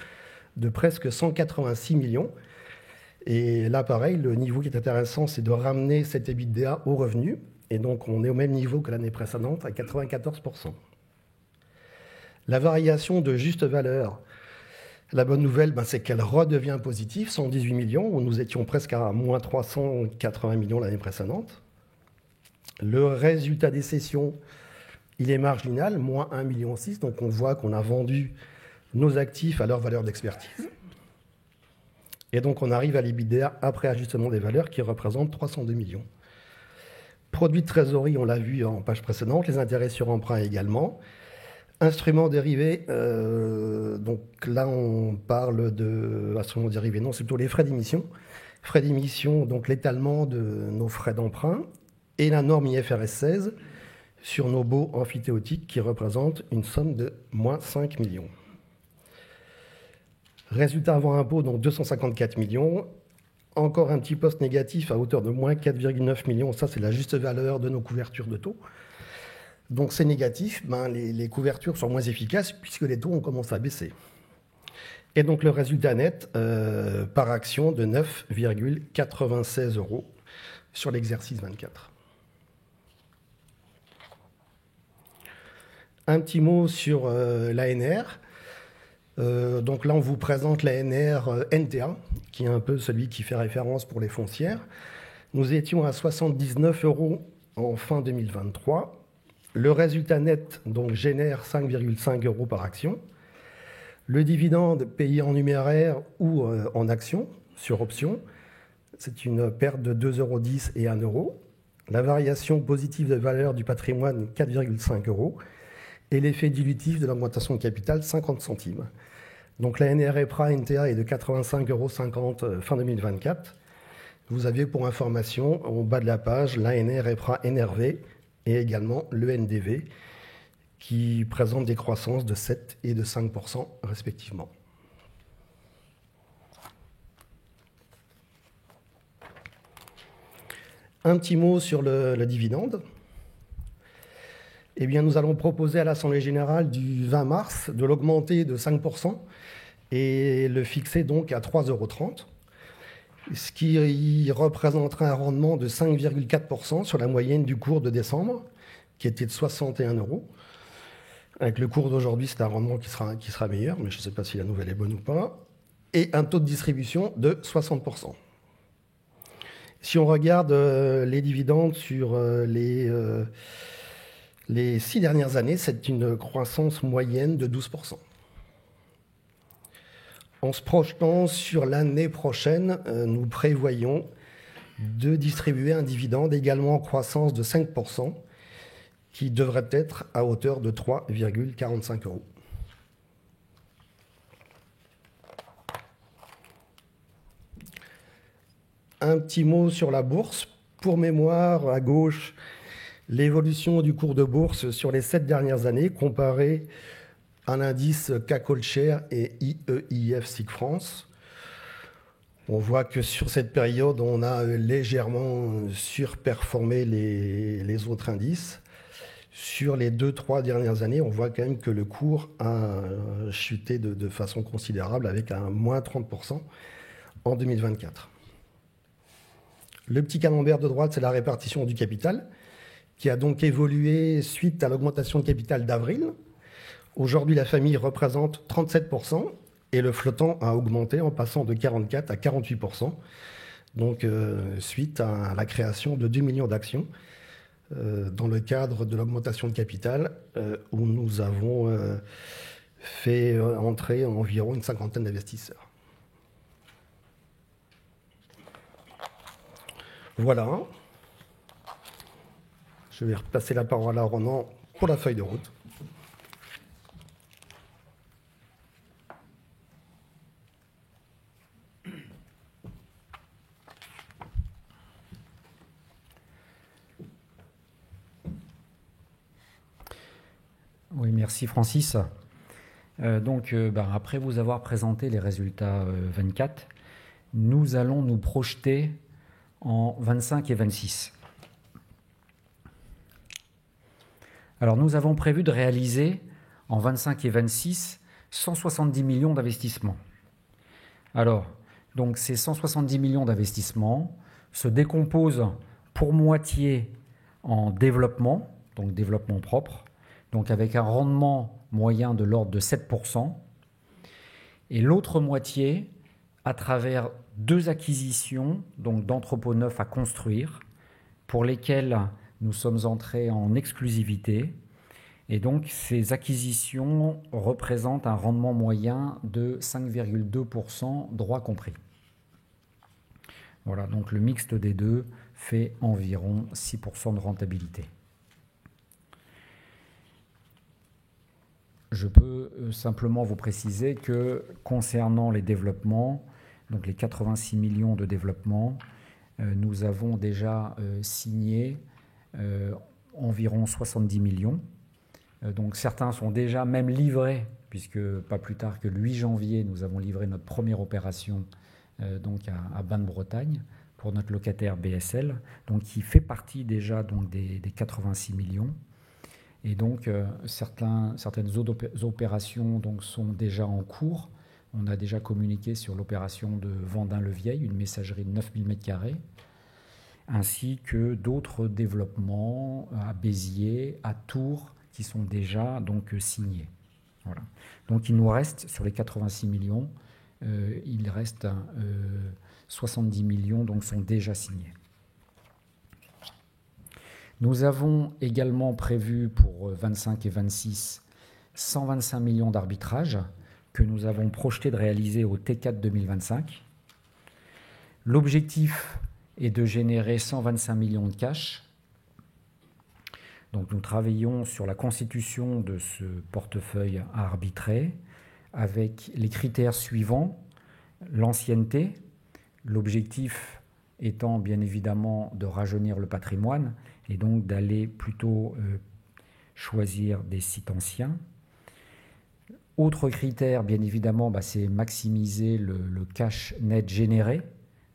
de presque 186 millions. Et là, pareil, le niveau qui est intéressant, c'est de ramener cet EBITDA au revenu. Et donc, on est au même niveau que l'année précédente, à 94%. La variation de juste valeur. La bonne nouvelle, c'est qu'elle redevient positive, 118 millions, où nous étions presque à moins 380 millions l'année précédente. Le résultat des cessions, il est marginal, moins 1,6 million, donc on voit qu'on a vendu nos actifs à leur valeur d'expertise. Et donc on arrive à l'EBITDA après ajustement des valeurs qui représente 302 millions. Produits de trésorerie, on l'a vu en page précédente, les intérêts sur emprunt également. Instruments dérivés, donc là on parle d'instruments dérivés, non, c'est plutôt les frais d'émission. Frais d'émission, donc l'étalement de nos frais d'emprunt et la norme IFRS 16 sur nos baux amphithéotiques qui représentent une somme de moins 5 millions. Résultat avant impôt, donc 254 millions. Encore un petit poste négatif à hauteur de moins 4,9 millions. Ça, c'est la juste valeur de nos couvertures de taux. Donc c'est négatif, les couvertures sont moins efficaces puisque les taux ont commencé à baisser. Et donc le résultat net par action de 9,96 € sur l'exercice 24. Un petit mot sur l'ANR. Donc là, on vous présente l'ANR NTA, qui est un peu celui qui fait référence pour les foncières. Nous étions à 79 € en fin 2023. Le résultat net donc, génère 5,5 € par action. Le dividende payé en numéraire ou en action, sur option, c'est une perte de 2,10 € et 1 €. La variation positive de valeur du patrimoine, 4,5 €. Et l'effet dilutif de l'augmentation de capital, 50 centimes. Donc la NR EPRA NTA est de 85,50 € fin 2024. Vous avez pour information, au bas de la page, l'ANR EPRA NRV et également le NDV, qui présentent des croissances de 7 et de 5% respectivement. Un petit mot sur le dividende. Eh bien, nous allons proposer à l'Assemblée générale du 20 mars de l'augmenter de 5% et le fixer donc à 3,30 €, ce qui représenterait un rendement de 5,4% sur la moyenne du cours de décembre, qui était de 61 €. Avec le cours d'aujourd'hui, c'est un rendement qui sera meilleur, mais je ne sais pas si la nouvelle est bonne ou pas. Et un taux de distribution de 60%. Si on regarde les dividendes sur les 6 dernières années, c'est une croissance moyenne de 12%. En se projetant sur l'année prochaine, nous prévoyons de distribuer un dividende également en croissance de 5%, qui devrait être à hauteur de 3,45 €. Un petit mot sur la bourse. Pour mémoire, à gauche, l'évolution du cours de bourse sur les 7 dernières années comparée à l'indice CAC All Share et IEIF SIC France. On voit que sur cette période, on a légèrement surperformé les autres indices. Sur les 2-3 dernières années, on voit quand même que le cours a chuté de façon considérable avec un moins 30% en 2024. Le petit camembert de droite, c'est la répartition du capital, qui a donc évolué suite à l'augmentation de capital d'avril. Aujourd'hui, la famille représente 37% et le flottant a augmenté en passant de 44% à 48%, donc suite à la création de 2 millions d'actions dans le cadre de l'augmentation de capital où nous avons fait entrer environ une cinquantaine d'investisseurs. Voilà. Je vais repasser la parole à Ronan pour la feuille de route. Oui, merci Francis. Après vous avoir présenté les résultats 24, nous allons nous projeter en 25 et 26. Alors nous avons prévu de réaliser en 25 et 26 170 millions d'investissements. Alors, donc ces 170 millions d'investissements se décomposent pour moitié en développement, donc développement propre, donc avec un rendement moyen de l'ordre de 7%, et l'autre moitié à travers 2 acquisitions donc d'entrepôts neufs à construire, pour lesquels nous sommes entrés en exclusivité. Et donc ces acquisitions représentent un rendement moyen de 5,2%, droit compris. Voilà, donc le mixte des deux fait environ 6% de rentabilité. Je peux simplement vous préciser que concernant les développements, donc les 86 millions de développement, nous avons déjà signé environ 70 millions. Donc certains sont déjà même livrés, puisque pas plus tard que le 8 janvier, nous avons livré notre première opération donc à Bain-de-Bretagne pour notre locataire BSL, donc qui fait partie déjà donc des 86 millions. Et donc certaines autres opérations donc, sont déjà en cours. On a déjà communiqué sur l'opération de Vendin-le-Vieil, une messagerie de 9000 m², ainsi que d'autres développements à Béziers, à Tours, qui sont déjà donc signés. Voilà. Donc il nous reste, sur les 86 millions, il reste 70 millions, donc sont déjà signés. Nous avons également prévu pour 25 et 26 125 millions d'arbitrage que nous avons projeté de réaliser au T4 2025. L'objectif est de générer 125 millions de cash. Donc nous travaillons sur la constitution de ce portefeuille à arbitrer avec les critères suivants: l'ancienneté, l'objectif étant bien évidemment de rajeunir le patrimoine et donc d'aller plutôt choisir des sites anciens. Autre critère, bien évidemment, c'est maximiser le cash net généré,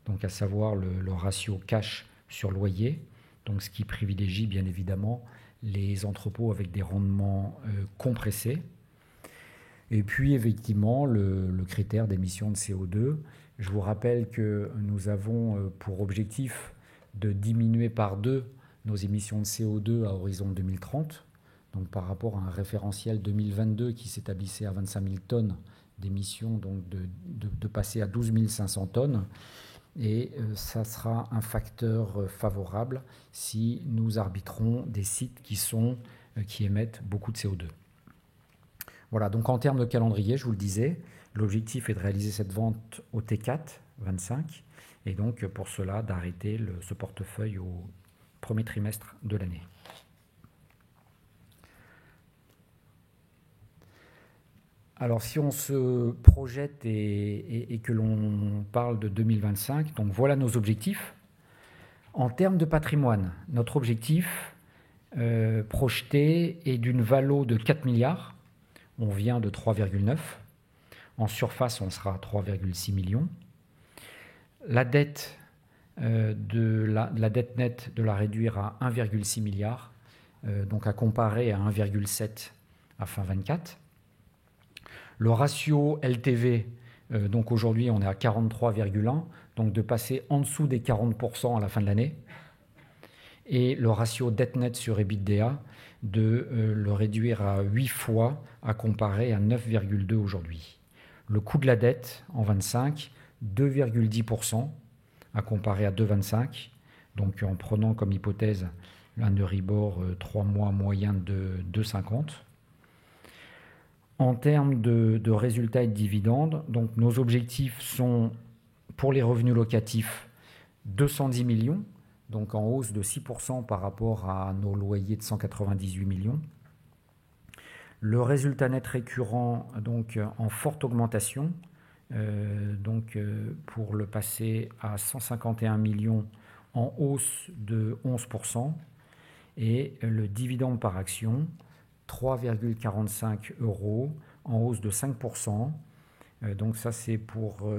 donc à savoir le ratio cash sur loyer, donc ce qui privilégie bien évidemment les entrepôts avec des rendements compressés. Et puis effectivement le critère d'émission de CO2. Je vous rappelle que nous avons pour objectif de diminuer par 2 nos émissions de CO2 à horizon 2030, donc par rapport à un référentiel 2022 qui s'établissait à 25 000 tonnes d'émissions, donc de passer à 12 500 tonnes. Et ça sera un facteur favorable si nous arbitrons des sites qui émettent beaucoup de CO2. Voilà, donc en termes de calendrier, je vous le disais, l'objectif est de réaliser cette vente au T4 25 et donc pour cela d'arrêter ce portefeuille au premier trimestre de l'année. Alors si on se projette et que l'on parle de 2025, donc voilà nos objectifs. En termes de patrimoine, notre objectif projeté est d'une valo de 4 milliards. On vient de 3,9. En surface, on sera à 3,6 millions. La dette, la dette nette, de la réduire à 1,6 milliard, donc à comparer à 1,7 à fin 24. Le ratio LTV, donc aujourd'hui on est à 43,1, donc de passer en dessous des 40% à la fin de l'année. Et le ratio dette nette sur EBITDA, de le réduire à 8 fois, à comparer à 9,2 aujourd'hui. Le coût de la dette en 25, 2,10%, à comparer à 2,25, donc en prenant comme hypothèse un Euribor 3 mois moyen de 2,50. En termes de résultats et de dividendes, donc nos objectifs sont pour les revenus locatifs 210 millions, donc en hausse de 6% par rapport à nos loyers de 198 millions. Le résultat net récurrent donc en forte augmentation, pour le passer à 151 millions en hausse de 11%, et le dividende par action 3,45 € en hausse de 5%. Donc ça c'est pour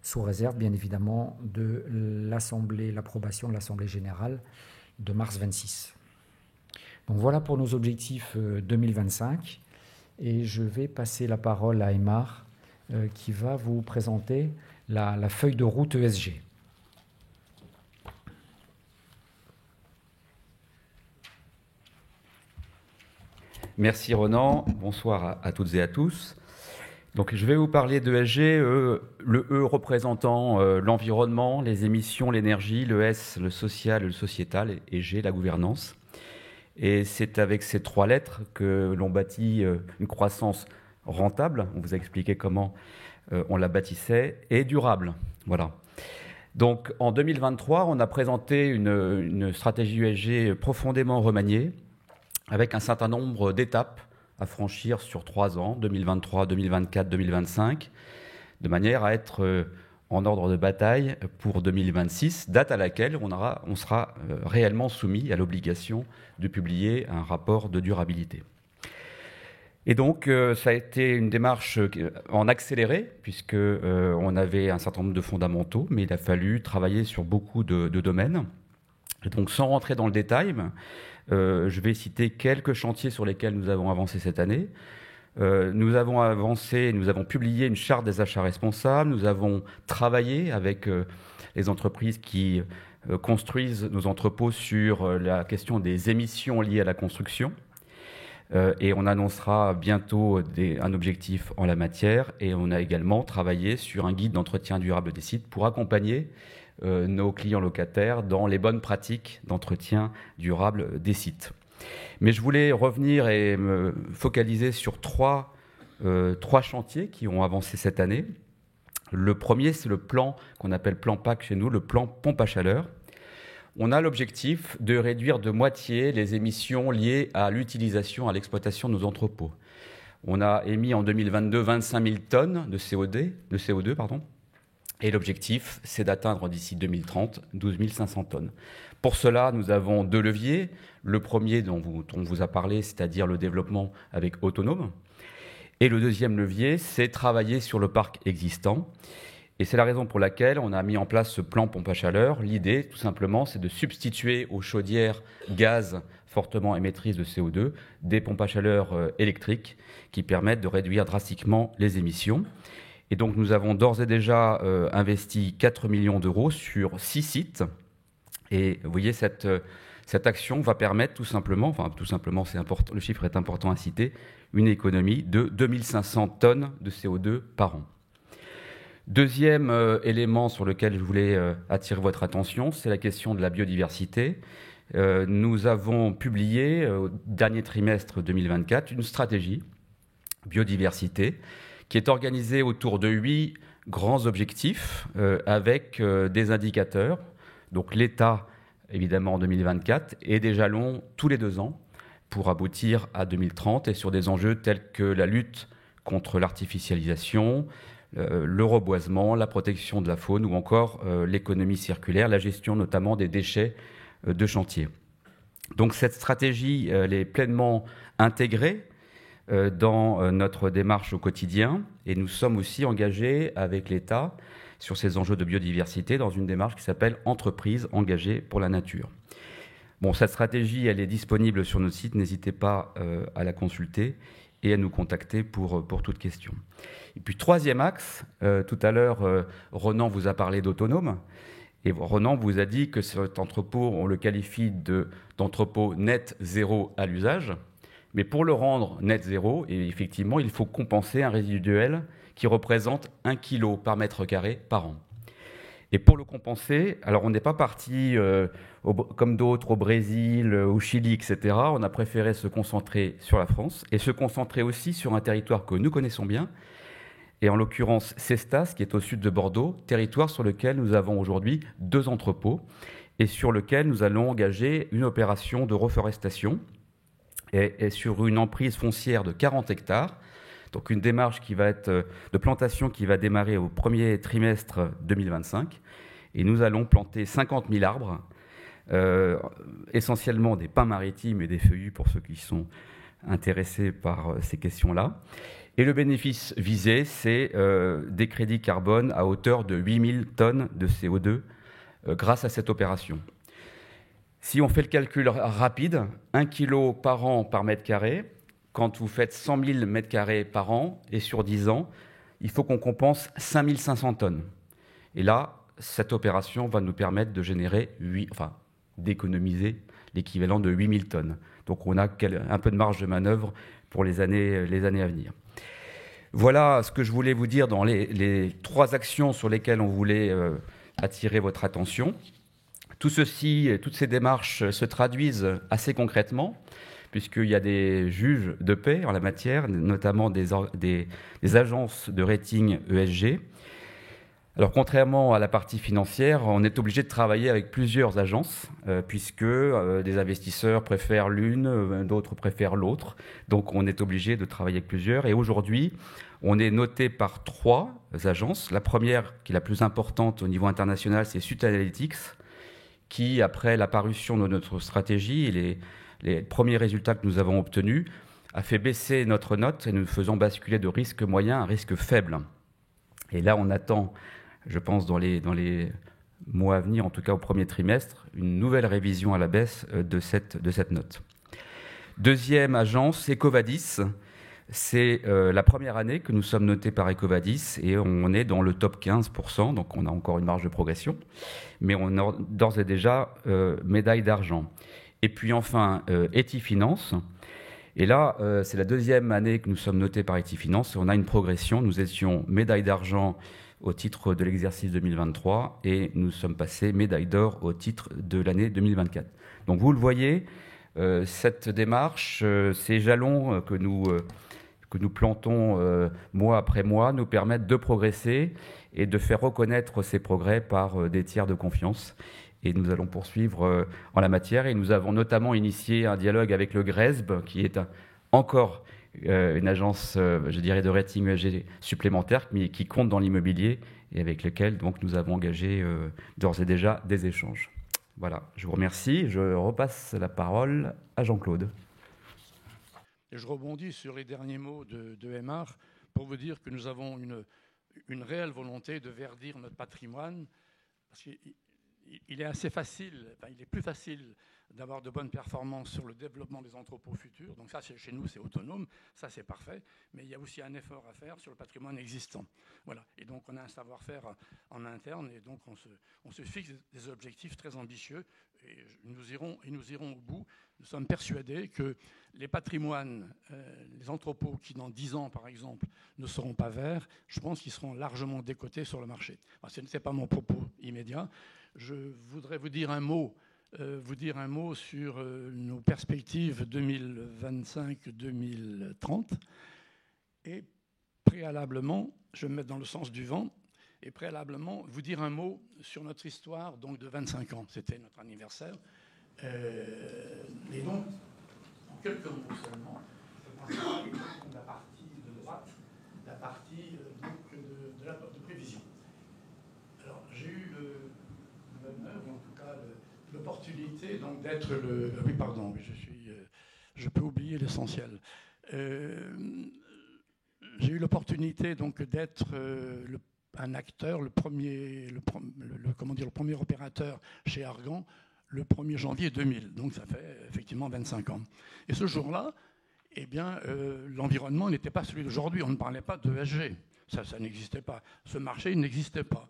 sous réserve bien évidemment de l'approbation de l'Assemblée générale de mars 26. Donc voilà pour nos objectifs 2025 et je vais passer la parole à Aymar qui va vous présenter la feuille de route ESG. Merci Ronan, bonsoir à toutes et à tous. Donc je vais vous parler d'ESG, le E représentant l'environnement, les émissions, l'énergie, le S, le social, le sociétal, et G, la gouvernance. Et c'est avec ces 3 lettres que l'on bâtit une croissance rentable, on vous a expliqué comment on la bâtissait, et durable. Voilà. Donc en 2023, on a présenté une stratégie ESG profondément remaniée, avec un certain nombre d'étapes à franchir sur 3 ans, 2023, 2024, 2025, de manière à être en ordre de bataille pour 2026, date à laquelle on sera réellement soumis à l'obligation de publier un rapport de durabilité. Et donc, ça a été une démarche en accéléré, puisque on avait un certain nombre de fondamentaux, mais il a fallu travailler sur beaucoup de domaines. Et donc, sans rentrer dans le détail, je vais citer quelques chantiers sur lesquels nous avons avancé cette année. Nous avons publié une charte des achats responsables, nous avons travaillé avec les entreprises qui construisent nos entrepôts sur la question des émissions liées à la construction. Et on annoncera bientôt un objectif en la matière. Et on a également travaillé sur un guide d'entretien durable des sites pour accompagner nos clients locataires dans les bonnes pratiques d'entretien durable des sites. Mais je voulais revenir et me focaliser sur trois chantiers qui ont avancé cette année. Le premier, c'est le plan qu'on appelle plan PAC chez nous, le plan pompe à chaleur. On a l'objectif de réduire de moitié les émissions liées à l'utilisation, à l'exploitation de nos entrepôts. On a émis en 2022 25 000 tonnes de CO2, et l'objectif, c'est d'atteindre d'ici 2030 12 500 tonnes. Pour cela, nous avons 2 leviers. Le premier dont on vous a parlé, c'est-à-dire le développement avec Autonome. Et le deuxième levier, c'est travailler sur le parc existant. Et c'est la raison pour laquelle on a mis en place ce plan pompe à chaleur. L'idée, tout simplement, c'est de substituer aux chaudières gaz fortement émettrices de CO2 des pompes à chaleur électriques qui permettent de réduire drastiquement les émissions. Et donc nous avons d'ores et déjà investi 4 millions d'euros sur 6 sites. Et vous voyez, cette action va permettre tout simplement, c'est important, le chiffre est important à citer, une économie de 2500 tonnes de CO2 par an. Deuxième élément sur lequel je voulais attirer votre attention, c'est la question de la biodiversité. Nous avons publié au dernier trimestre 2024 une stratégie biodiversité qui est organisée autour de 8 grands objectifs avec des indicateurs. Donc l'État, évidemment, en 2024, et des jalons tous les 2 ans pour aboutir à 2030 et sur des enjeux tels que la lutte contre l'artificialisation, le reboisement, la protection de la faune ou encore l'économie circulaire, la gestion notamment des déchets de chantier. Donc cette stratégie, elle est pleinement intégrée dans notre démarche au quotidien et nous sommes aussi engagés avec l'État sur ces enjeux de biodiversité dans une démarche qui s'appelle « Entreprises engagées pour la nature ». Bon, cette stratégie, elle est disponible sur notre site, n'hésitez pas à la consulter et à nous contacter pour toute question. Et puis, troisième axe, tout à l'heure, Ronan vous a parlé d'autonome, et Ronan vous a dit que cet entrepôt, on le qualifie d'entrepôt net zéro à l'usage, mais pour le rendre net zéro, et effectivement, il faut compenser un résiduel qui représente 1 kg par mètre carré par an. Et pour le compenser, alors on n'est pas parti comme d'autres au Brésil, au Chili, etc. On a préféré se concentrer sur la France et se concentrer aussi sur un territoire que nous connaissons bien, et en l'occurrence Cestas, qui est au sud de Bordeaux, territoire sur lequel nous avons aujourd'hui 2 entrepôts et sur lequel nous allons engager une opération de reforestation et sur une emprise foncière de 40 hectares. Donc une démarche qui va être de plantation qui va démarrer au premier trimestre 2025. Et nous allons planter 50 000 arbres, essentiellement des pins maritimes et des feuillus pour ceux qui sont intéressés par ces questions-là. Et le bénéfice visé, c'est des crédits carbone à hauteur de 8000 tonnes de CO2 grâce à cette opération. Si on fait le calcul rapide, 1 kg par an par mètre carré, quand vous faites 100 000 mètres carrés par an et sur 10 ans, il faut qu'on compense 5500 tonnes. Et là, cette opération va nous permettre de générer d'économiser l'équivalent de 8000 tonnes. Donc on a un peu de marge de manœuvre pour les années à venir. Voilà ce que je voulais vous dire dans les 3 actions sur lesquelles on voulait attirer votre attention. Tout ceci, toutes ces démarches se traduisent assez concrètement, puisqu'il y a des juges de paix en la matière, notamment des agences de rating ESG. Alors, contrairement à la partie financière, on est obligé de travailler avec plusieurs agences, puisque des investisseurs préfèrent l'une, d'autres préfèrent l'autre. Donc, on est obligé de travailler avec plusieurs. Et aujourd'hui, on est noté par 3 agences. La première, qui est la plus importante au niveau international, c'est Sustainalytics, qui, après la parution de notre stratégie et les premiers résultats que nous avons obtenus, a fait baisser notre note et nous faisons basculer de risque moyen à risque faible. Et là, on attend, je pense, dans les mois à venir, en tout cas au premier trimestre, une nouvelle révision à la baisse de cette note. Deuxième agence, EcoVadis. C'est la première année que nous sommes notés par EcoVadis et on est dans le top 15%, donc on a encore une marge de progression, mais on a d'ores et déjà médaille d'argent. Et puis enfin, Etifinance. Et là, c'est la 2e année que nous sommes notés par Etifinance et on a une progression. Nous étions médaille d'argent au titre de l'exercice 2023 et nous sommes passés médaille d'or au titre de l'année 2024. Donc vous le voyez, cette démarche, ces jalons que nous plantons mois après mois nous permettent de progresser et de faire reconnaître ces progrès par des tiers de confiance. Et nous allons poursuivre en la matière. Et nous avons notamment initié un dialogue avec le GRESB, qui est encore une agence, je dirais, de rating ESG supplémentaire, mais qui compte dans l'immobilier et avec lequel donc, nous avons engagé d'ores et déjà des échanges. Voilà, je vous remercie. Je repasse la parole à Jean-Claude. Et je rebondis sur les derniers mots de Aymar pour vous dire que nous avons une réelle volonté de verdir notre patrimoine, parce qu'il est assez facile, il est plus facile d'avoir de bonnes performances sur le développement des entrepôts futurs. Donc ça, chez nous, c'est autonome, ça c'est parfait. Mais il y a aussi un effort à faire sur le patrimoine existant. Voilà. Et donc on a un savoir-faire en interne, et donc on se fixe des objectifs très ambitieux, et nous irons au bout. Nous sommes persuadés que les patrimoines, les entrepôts qui dans 10 ans, par exemple, ne seront pas verts, je pense qu'ils seront largement décotés sur le marché. Alors, ce n'était pas mon propos immédiat. Je voudrais vous dire un mot sur nos perspectives 2025-2030. Et préalablement, je vais me mettre dans le sens du vent, et préalablement, vous dire un mot sur notre histoire donc de 25 ans. C'était notre anniversaire. Et donc, en quelques mots seulement, je parle de la partie de droite, la partie de prévision. Alors, j'ai eu l'honneur, ou en tout cas l'opportunité donc d'être le... Oui, pardon, je peux oublier l'essentiel. J'ai eu l'opportunité donc d'être un acteur, le premier opérateur chez Argan le 1er janvier 2000. Donc ça fait effectivement 25 ans. Et ce jour-là, eh bien, l'environnement n'était pas celui d'aujourd'hui. On ne parlait pas d'ESG. Ça n'existait pas. Ce marché n'existait pas.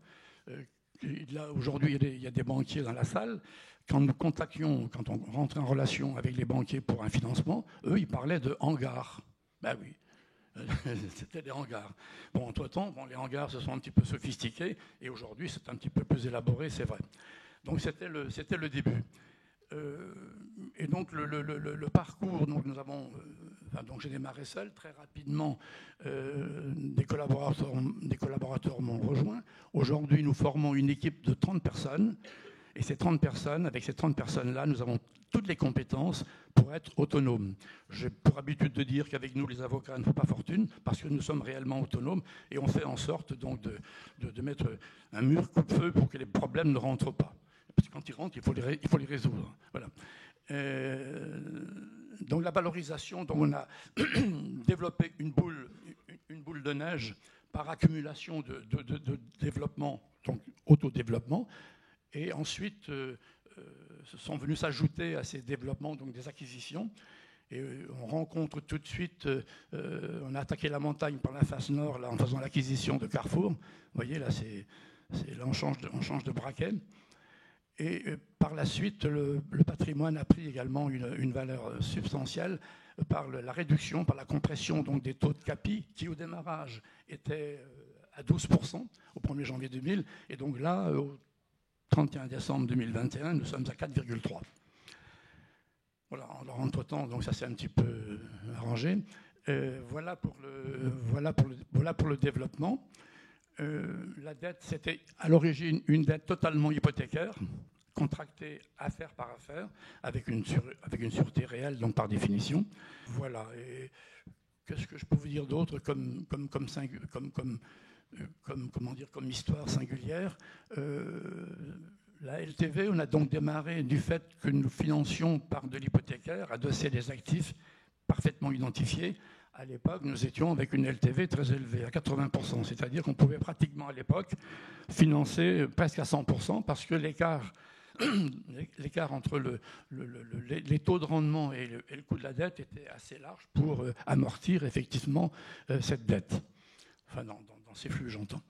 Là, aujourd'hui, il y a des banquiers dans la salle. Quand nous contactions, quand on rentrait en relation avec les banquiers pour un financement, eux, ils parlaient de hangars. Ben oui, c'était des hangars. Bon, entre-temps, les hangars se sont un petit peu sophistiqués, et aujourd'hui, c'est un petit peu plus élaboré, c'est vrai. Donc, c'était le début. Et donc, le parcours, donc, nous avons... donc, j'ai démarré seul, très rapidement, des collaborateurs m'ont rejoint. Aujourd'hui, nous formons une équipe de 30 personnes. Et avec ces 30 personnes-là, nous avons toutes les compétences pour être autonomes. J'ai pour habitude de dire qu'avec nous, les avocats ne font pas fortune, parce que nous sommes réellement autonomes, et on fait en sorte donc de mettre un mur coupe-feu pour que les problèmes ne rentrent pas. Parce que quand ils rentrent, il faut les résoudre. Voilà. Donc la valorisation, donc on a développé une boule de neige par accumulation de développement, donc autodéveloppement. Et ensuite, sont venus s'ajouter à ces développements donc des acquisitions. Et on rencontre tout de suite, on a attaqué la montagne par la face nord là, en faisant l'acquisition de Carrefour. Vous voyez, là, là on change de braquet. Et par la suite, le patrimoine a pris également une valeur substantielle par la réduction, par la compression donc, des taux de capi qui, au démarrage, étaient à 12% au 1er janvier 2000. Et donc là, au 31 décembre 2021, nous sommes à 4,3. Voilà, entre-temps, donc ça s'est un petit peu arrangé. Voilà pour le développement. La dette, c'était à l'origine une dette totalement hypothécaire, contractée affaire par affaire, avec une sûreté réelle, donc par définition. Voilà. Et qu'est-ce que je peux vous dire d'autre comme histoire singulière. La LTV, on a donc démarré du fait que nous financions par de l'hypothécaire, adossé des actifs parfaitement identifiés. À l'époque, nous étions avec une LTV très élevée, à 80%. C'est-à-dire qu'on pouvait pratiquement, à l'époque, financer presque à 100%, parce que l'écart entre les taux de rendement et le coût de la dette était assez large pour amortir effectivement cette dette. Enfin, dans ces flux, j'entends.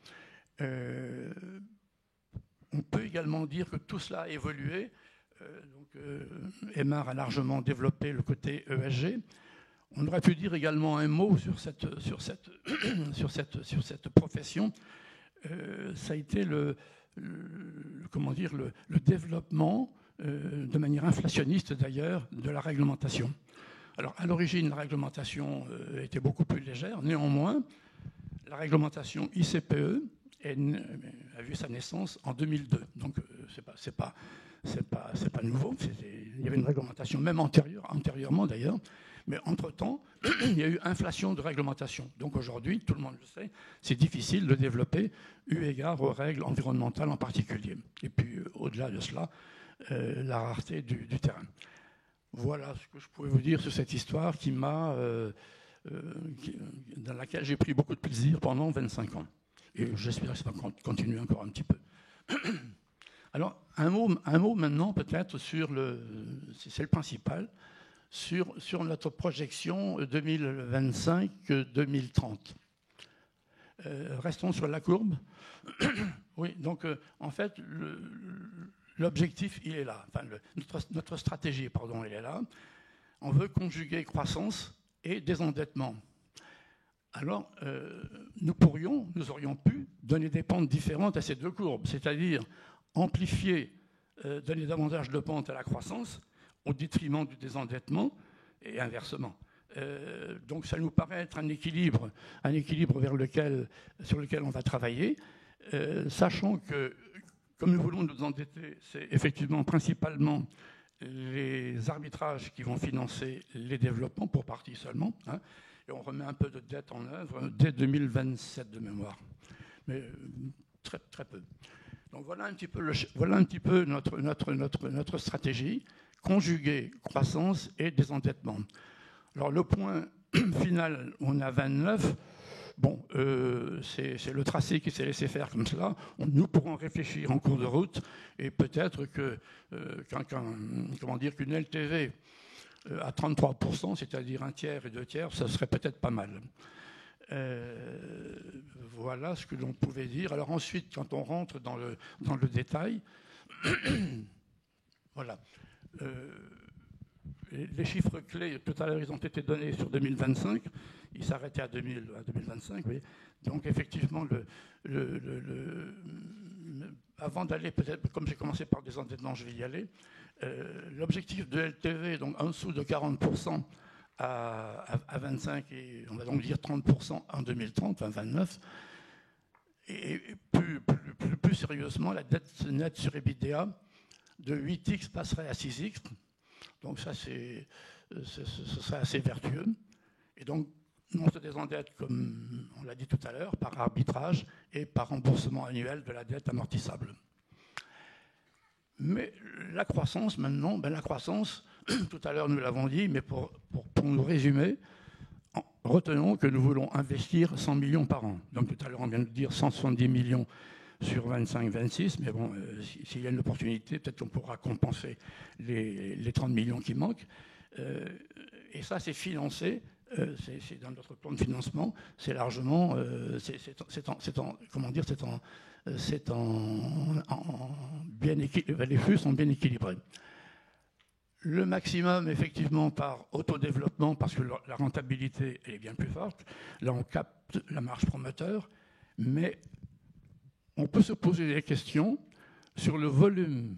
On peut également dire que tout cela a évolué. Aymar a largement développé le côté ESG. On aurait pu dire également un mot sur cette profession. Ça a été le développement, de manière inflationniste d'ailleurs, de la réglementation. Alors, à l'origine, la réglementation était beaucoup plus légère. Néanmoins, la réglementation ICPE a vu sa naissance en 2002. Donc, c'est pas nouveau. Il y avait une réglementation, même antérieurement d'ailleurs. Mais entre-temps, il y a eu inflation de réglementation. Donc aujourd'hui, tout le monde le sait, c'est difficile de développer eu égard aux règles environnementales en particulier. Et puis, au-delà de cela, la rareté du terrain. Voilà ce que je pouvais vous dire sur cette histoire dans laquelle j'ai pris beaucoup de plaisir pendant 25 ans. Et j'espère que ça va continuer encore un petit peu. Alors, un mot maintenant peut-être sur c'est le principal, sur notre projection 2025-2030. Restons sur la courbe. Oui, donc en fait, l'objectif, il est là. Enfin, notre stratégie, pardon, elle est là. On veut conjuguer croissance et désendettement. Alors, nous aurions pu donner des pentes différentes à ces deux courbes, c'est-à-dire amplifier, donner davantage de pentes à la croissance au détriment du désendettement et inversement. Donc ça nous paraît être un équilibre sur lequel on va travailler, sachant que, comme nous voulons nous endetter, c'est effectivement principalement les arbitrages qui vont financer les développements, pour partie seulement, hein, et on remet un peu de dette en œuvre dès 2027 de mémoire, mais très, très peu. Donc voilà un petit peu notre stratégie, conjuguer croissance et désendettement. Alors le point final, on a 29. Bon, c'est le tracé qui s'est laissé faire comme cela. Nous pourrons réfléchir en cours de route et peut-être qu'une LTV à 33%, c'est-à-dire un tiers et deux tiers, ça serait peut-être pas mal. Voilà ce que l'on pouvait dire. Alors ensuite, quand on rentre dans le détail, voilà. Les chiffres clés, tout à l'heure, ils ont été donnés sur 2025. Ils s'arrêtaient à 2025. Oui. Donc, effectivement, avant d'aller, peut-être, comme j'ai commencé par des endettements, je vais y aller. L'objectif de LTV, donc en dessous de 40% à 25, et on va donc dire 30% en 2030, enfin 29. Et plus sérieusement, la dette nette sur EBITDA de 8x passerait à 6x. Donc ça, ce serait assez vertueux. Et donc, on se désendette, comme on l'a dit tout à l'heure, par arbitrage et par remboursement annuel de la dette amortissable. Mais la croissance, maintenant, la croissance, tout à l'heure nous l'avons dit, mais pour nous résumer, retenons que nous voulons investir 100 millions par an. Donc tout à l'heure, on vient de dire 170 millions sur 25-26, mais bon, s'il y a une opportunité, peut-être qu'on pourra compenser les 30 millions qui manquent. Et ça, c'est financé, c'est dans notre plan de financement, c'est largement, les flux sont bien équilibrés. Le maximum, effectivement, par autodéveloppement, parce que la rentabilité est bien plus forte. Là, on capte la marge promoteur, mais on peut se poser des questions sur le volume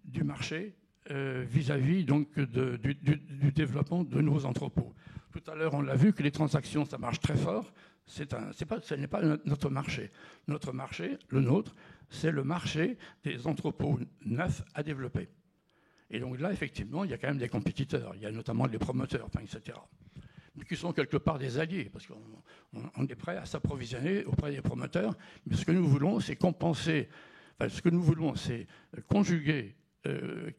du marché vis-à-vis donc du développement de nouveaux entrepôts. Tout à l'heure, on l'a vu que les transactions, ça marche très fort. Ce n'est pas notre marché. Notre marché, le nôtre, c'est le marché des entrepôts neufs à développer. Et donc là, effectivement, il y a quand même des compétiteurs. Il y a notamment les promoteurs, etc. Mais qui sont quelque part des alliés, parce qu'on est prêt à s'approvisionner auprès des promoteurs. Mais ce que nous voulons, c'est compenser. Enfin, ce que nous voulons, c'est conjuguer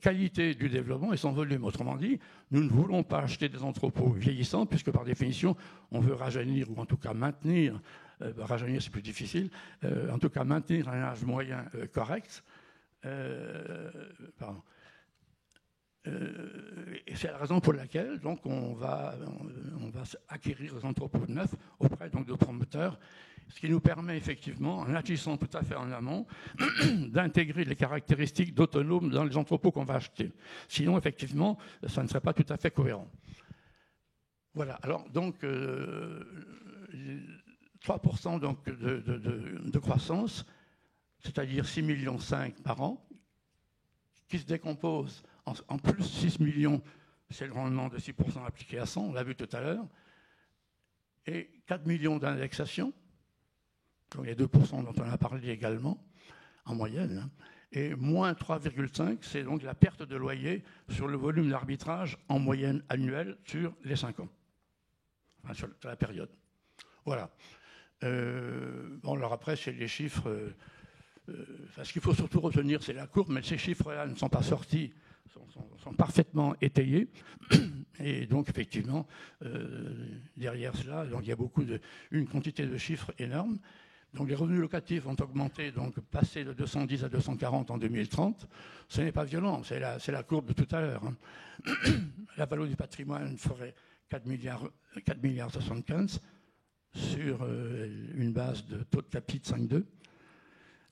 qualité du développement et son volume. Autrement dit, nous ne voulons pas acheter des entrepôts vieillissants, puisque par définition, on veut rajeunir, ou en tout cas maintenir, rajeunir c'est plus difficile, en tout cas maintenir un âge moyen correct. Et c'est la raison pour laquelle donc, on va acquérir des entrepôts neufs auprès donc, de promoteurs, ce qui nous permet effectivement, en agissant tout à fait en amont, d'intégrer les caractéristiques d'autonome dans les entrepôts qu'on va acheter. Sinon, effectivement, ça ne serait pas tout à fait cohérent. Voilà, alors donc 3% donc, de croissance, c'est-à-dire 6,5 millions par an, qui se décompose en plus 6 millions, c'est le rendement de 6% appliqué à 100, on l'a vu tout à l'heure, et 4 millions d'indexation, donc les 2% dont on a parlé également, en moyenne, hein, et moins 3,5, c'est donc la perte de loyer sur le volume d'arbitrage en moyenne annuelle sur les 5 ans, enfin, sur la période. Voilà. Bon, alors après, c'est les chiffres. Ce qu'il faut surtout retenir, c'est la courbe, mais ces chiffres-là ne sont pas sortis, sont parfaitement étayés. Et donc, effectivement, derrière cela, donc, il y a une quantité de chiffres énorme. Donc, les revenus locatifs ont augmenté, donc passé de 210 à 240 en 2030. Ce n'est pas violent, c'est la courbe de tout à l'heure. Hein. La valeur du patrimoine ferait 4 milliards 75 sur une base de taux de capi de 5,2.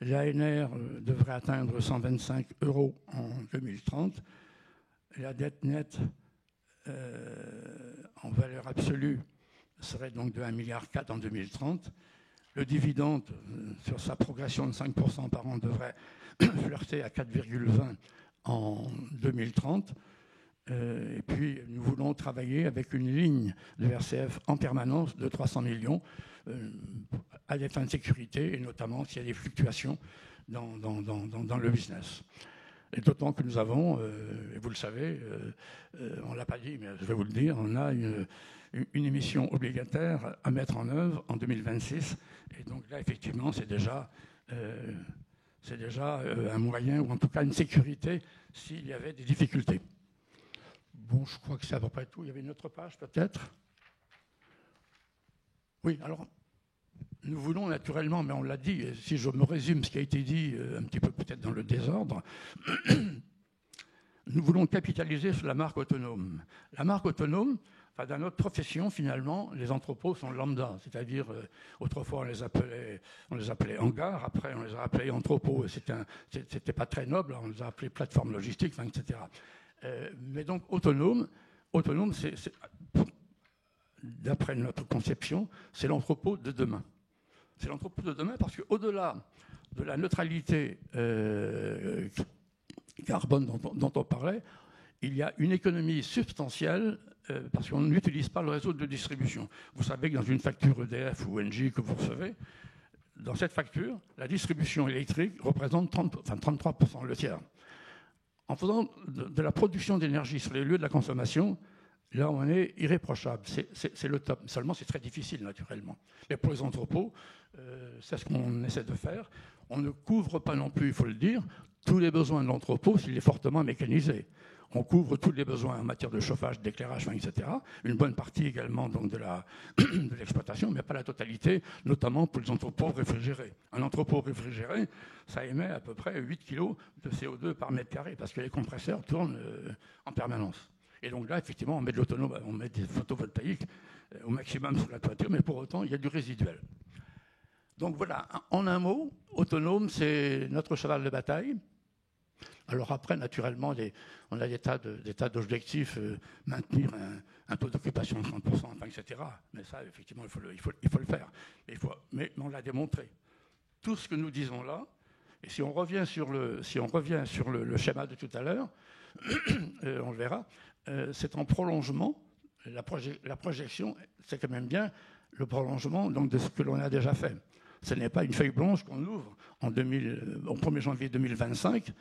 L'ANR devrait atteindre 125 € en 2030. La dette nette en valeur absolue serait donc de 1,4 milliard en 2030. Le dividende, sur sa progression de 5% par an, devrait flirter à 4,20 en 2030. Et puis, nous voulons travailler avec une ligne de RCF en permanence de 300 millions à des fins de sécurité, et notamment s'il y a des fluctuations dans le business. Et d'autant que nous avons, et vous le savez, on ne l'a pas dit, mais je vais vous le dire, on a une émission obligataire à mettre en œuvre en 2026. Et donc là, effectivement, c'est déjà un moyen, ou en tout cas une sécurité, s'il y avait des difficultés. Bon, je crois que c'est à peu près tout. Il y avait une autre page, peut-être ? Oui, alors, nous voulons naturellement, mais on l'a dit, si je me résume ce qui a été dit un petit peu peut-être dans le désordre, nous voulons capitaliser sur la marque autonome. La marque autonome, enfin, dans notre profession, finalement, les entrepôts sont lambda, c'est-à-dire, autrefois, on les appelait hangars, après, on les a appelés entrepôts, c'était pas très noble, on les a appelés plateformes logistiques, enfin, etc. Mais donc, autonome, d'après notre conception, c'est l'entrepôt de demain. C'est l'entrepôt de demain parce qu'au-delà de la neutralité carbone dont on parlait, il y a une économie substantielle parce qu'on n'utilise pas le réseau de distribution. Vous savez que dans une facture EDF ou Engie que vous recevez, dans cette facture, la distribution électrique représente 33%, le tiers. En faisant de la production d'énergie sur les lieux de la consommation, là, on est irréprochable. C'est le top. Seulement, c'est très difficile, naturellement. Et pour les entrepôts, c'est ce qu'on essaie de faire. On ne couvre pas non plus, il faut le dire, tous les besoins de l'entrepôt s'il est fortement mécanisé. On couvre tous les besoins en matière de chauffage, d'éclairage, etc. Une bonne partie également donc, de l'exploitation, mais pas la totalité, notamment pour les entrepôts réfrigérés. Un entrepôt réfrigéré, ça émet à peu près 8 kg de CO2 par mètre carré, parce que les compresseurs tournent en permanence. Et donc là, effectivement, on met de l'autonome, on met des photovoltaïques au maximum sur la toiture, mais pour autant, il y a du résiduel. Donc voilà, en un mot, autonome, c'est notre cheval de bataille. Alors après, naturellement, on a des tas d'objectifs, maintenir un taux d'occupation de 30%, enfin, etc. Mais ça, effectivement, il faut le faire. Mais on l'a démontré. Tout ce que nous disons là, et si on revient sur le schéma de tout à l'heure, on le verra, c'est en prolongement. La projection, c'est quand même bien le prolongement donc, de ce que l'on a déjà fait. Ce n'est pas une feuille blanche qu'on ouvre au 1er janvier 2025.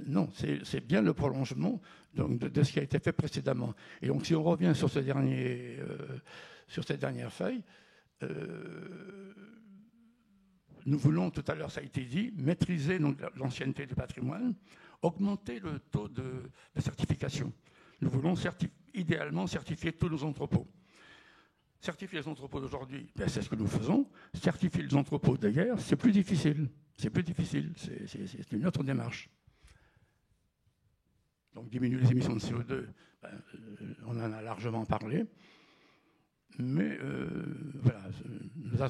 Non, c'est bien le prolongement donc, de ce qui a été fait précédemment. Et donc, si on revient sur cette dernière feuille, nous voulons, tout à l'heure, ça a été dit, maîtriser donc, l'ancienneté du patrimoine, augmenter le taux de certification. Nous voulons idéalement certifier tous nos entrepôts. Certifier les entrepôts d'aujourd'hui, ben, c'est ce que nous faisons. Certifier les entrepôts d'hier, c'est plus difficile. C'est plus difficile, c'est une autre démarche. Donc diminuer les émissions de CO2, ben, on en a largement parlé. Mais voilà, nous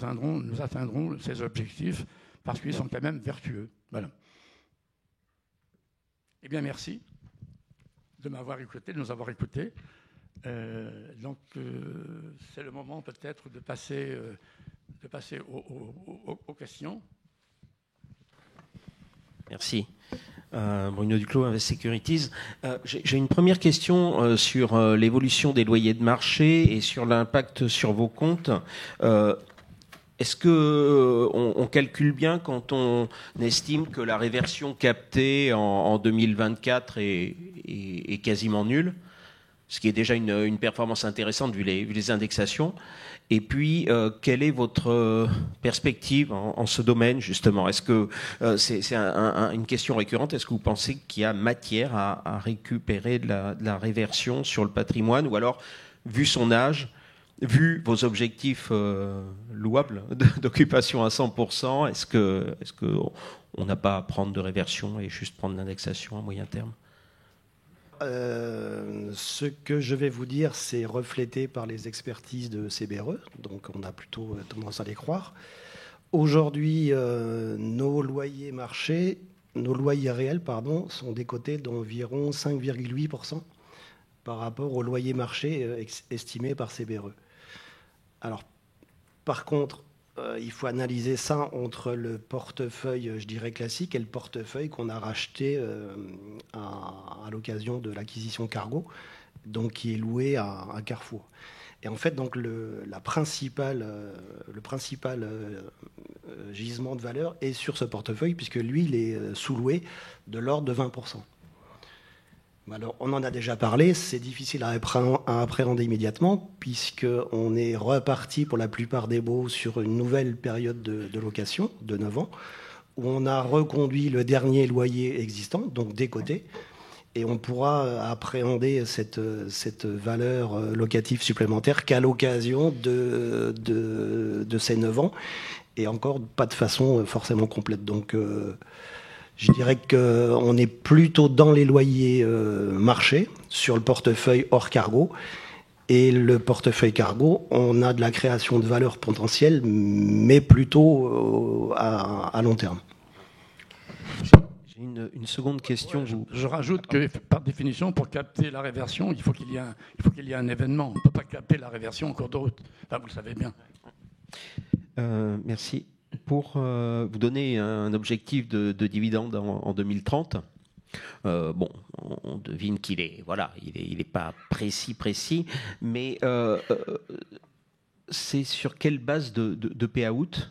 atteindrons ces objectifs parce qu'ils sont quand même vertueux. Voilà. Eh bien, merci de m'avoir écouté, de nous avoir écoutés. Donc, c'est le moment peut-être de passer aux questions. Merci. Bruno Duclos, Invest Securities. J'ai une première question sur l'évolution des loyers de marché et sur l'impact sur vos comptes. Est-ce qu'on calcule bien quand on estime que la réversion captée en 2024 est quasiment nulle ? ce qui est déjà une performance intéressante vu les indexations. Et puis, quelle est votre perspective en ce domaine, justement? Est-ce que c'est une question récurrente? Est-ce que vous pensez qu'il y a matière à récupérer de la réversion sur le patrimoine? Ou alors, vu son âge, vu vos objectifs louables d'occupation à 100%, est-ce qu'on n'a pas à prendre de réversion et juste prendre l'indexation à moyen terme? Ce que je vais vous dire, c'est reflété par les expertises de CBRE, donc on a plutôt tendance à les croire. Aujourd'hui, nos loyers réels, sont décotés d'environ 5,8% par rapport aux loyers marchés estimés par CBRE. Alors, par contre, il faut analyser ça entre le portefeuille, je dirais, classique et le portefeuille qu'on a racheté à l'occasion de l'acquisition Cargo, donc qui est loué à Carrefour. Et en fait, donc, le principal gisement de valeur est sur ce portefeuille, puisque lui, il est sous-loué de l'ordre de 20%. Alors, on en a déjà parlé, c'est difficile à appréhender immédiatement, puisqu'on est reparti pour la plupart des baux sur une nouvelle période de location de 9 ans, où on a reconduit le dernier loyer existant, donc décoté, et on pourra appréhender cette valeur locative supplémentaire qu'à l'occasion de ces 9 ans, et encore pas de façon forcément complète. Donc, je dirais qu'on est plutôt dans les loyers marchés sur le portefeuille hors Cargo. Et le portefeuille Cargo, on a de la création de valeur potentielle, mais plutôt à long terme. J'ai une seconde question. Ouais, je rajoute que, par définition, pour capter la réversion, il faut qu'il y ait un événement. On ne peut pas capter la réversion en cours de route. Là, vous le savez bien. Merci. Pour vous donner un objectif de dividende en 2030, bon, on devine qu'il est, voilà, il est pas précis, mais c'est sur quelle base de payout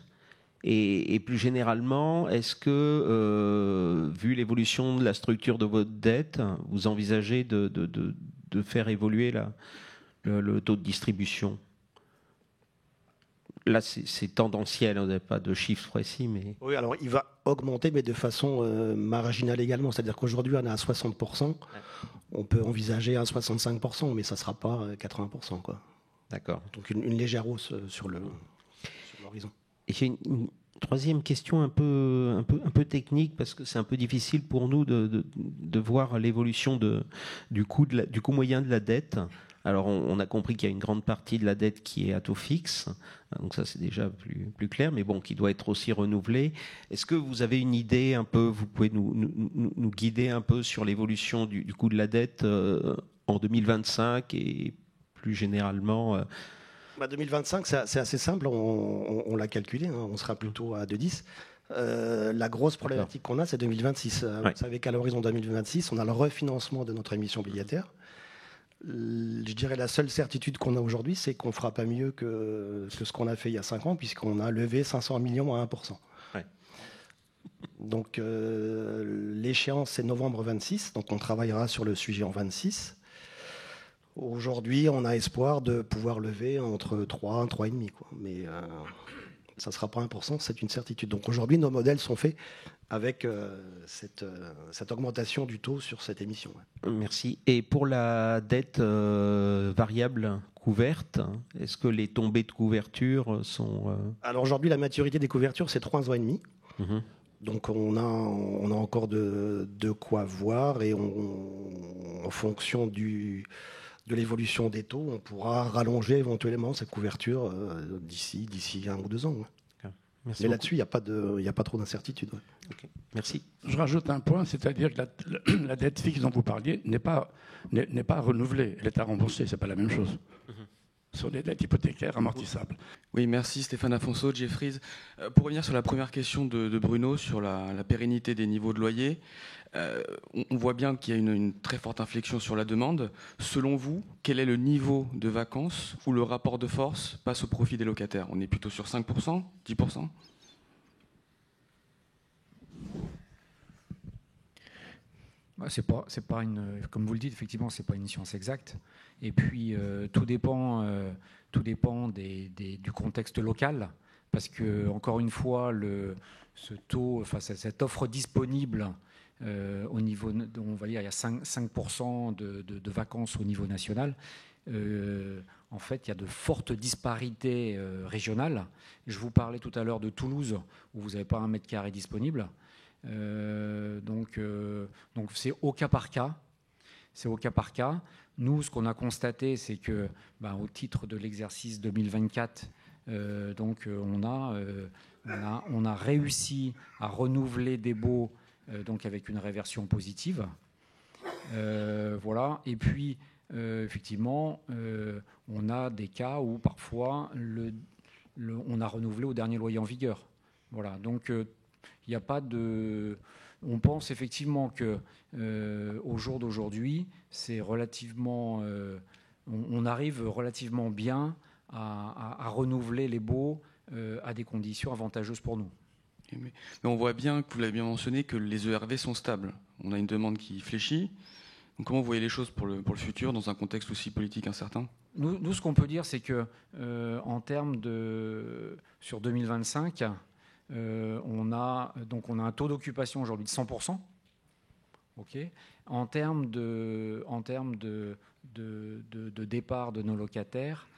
et plus généralement, est-ce que, vu l'évolution de la structure de votre dette, vous envisagez de faire évoluer le taux de distribution? Là, c'est tendanciel, on n'a pas de chiffres précis, mais... Oui, alors il va augmenter, mais de façon marginale également. C'est-à-dire qu'aujourd'hui, on est à 60%. Ouais. On peut envisager un 65%, mais ça ne sera pas 80%, quoi. D'accord. Donc une légère hausse sur l'horizon. Et j'ai une troisième question un peu technique, parce que c'est un peu difficile pour nous de voir l'évolution du coût moyen de la dette. Alors, on a compris qu'il y a une grande partie de la dette qui est à taux fixe, donc ça c'est déjà plus clair, mais bon, qui doit être aussi renouvelée. Est-ce que vous avez une idée un peu, vous pouvez nous guider un peu sur l'évolution du coût de la dette en 2025 et plus généralement 2025, c'est assez simple, on l'a calculé, hein, on sera plutôt à 2,10. La grosse problématique qu'on a, c'est 2026. Ouais. Vous savez qu'à l'horizon 2026, on a le refinancement de notre émission obligataire. Je dirais la seule certitude qu'on a aujourd'hui, c'est qu'on ne fera pas mieux que ce qu'on a fait il y a 5 ans, puisqu'on a levé 500 millions à 1%. Ouais. Donc l'échéance, c'est novembre 26, donc on travaillera sur le sujet en 26. Aujourd'hui, on a espoir de pouvoir lever entre 3 et 3,5, quoi. Mais ça ne sera pas 1%, c'est une certitude. Donc aujourd'hui, nos modèles sont faits avec cette augmentation du taux sur cette émission. Ouais. Merci. Et pour la dette variable couverte, est-ce que les tombées de couverture sont... Alors aujourd'hui, la maturité des couvertures, c'est 3 ans et demi. Mmh. Donc on a encore de quoi voir, et en fonction de l'évolution des taux, on pourra rallonger éventuellement cette couverture d'ici 1 ou 2 ans. Ouais. Merci. Mais là-dessus, il n'y a pas trop d'incertitude. Ouais. Okay. Merci. Je rajoute un point, c'est-à-dire que la dette fixe dont vous parliez n'est pas renouvelée, elle est à rembourser, c'est pas la même chose. Sur des dettes hypothécaires amortissables. Oui, merci Stéphane Afonso, Jefferies. Pour revenir sur la première question de Bruno sur la pérennité des niveaux de loyer, on voit bien qu'il y a une très forte inflexion sur la demande. Selon vous, quel est le niveau de vacances où le rapport de force passe au profit des locataires? On est plutôt sur 5%, 10%? C'est pas comme vous le dites, effectivement, c'est pas une science exacte. Et puis tout dépend du contexte local, parce que encore une fois, ce taux, enfin cette offre disponible au niveau, on va dire, il y a 5% de vacances au niveau national. En fait, il y a de fortes disparités régionales. Je vous parlais tout à l'heure de Toulouse, où vous n'avez pas 1 mètre carré disponible. Donc c'est au cas par cas. C'est au cas par cas. Nous, ce qu'on a constaté, c'est que, au titre de l'exercice 2024, on a réussi à renouveler des baux donc avec une réversion positive. Voilà. Et puis, effectivement, on a des cas où parfois on a renouvelé au dernier loyer en vigueur. Voilà. Donc, il n'y a pas de. On pense effectivement que au jour d'aujourd'hui, c'est relativement. On arrive relativement bien à renouveler les baux à des conditions avantageuses pour nous. Mais on voit bien, que vous l'avez bien mentionné, que les ERV sont stables. On a une demande qui fléchit. Donc comment vous voyez les choses pour le futur dans un contexte aussi politique incertain ? Nous, ce qu'on peut dire, c'est que en termes sur 2025. On a un taux d'occupation aujourd'hui de 100%. Okay. En termes de départ de nos locataires,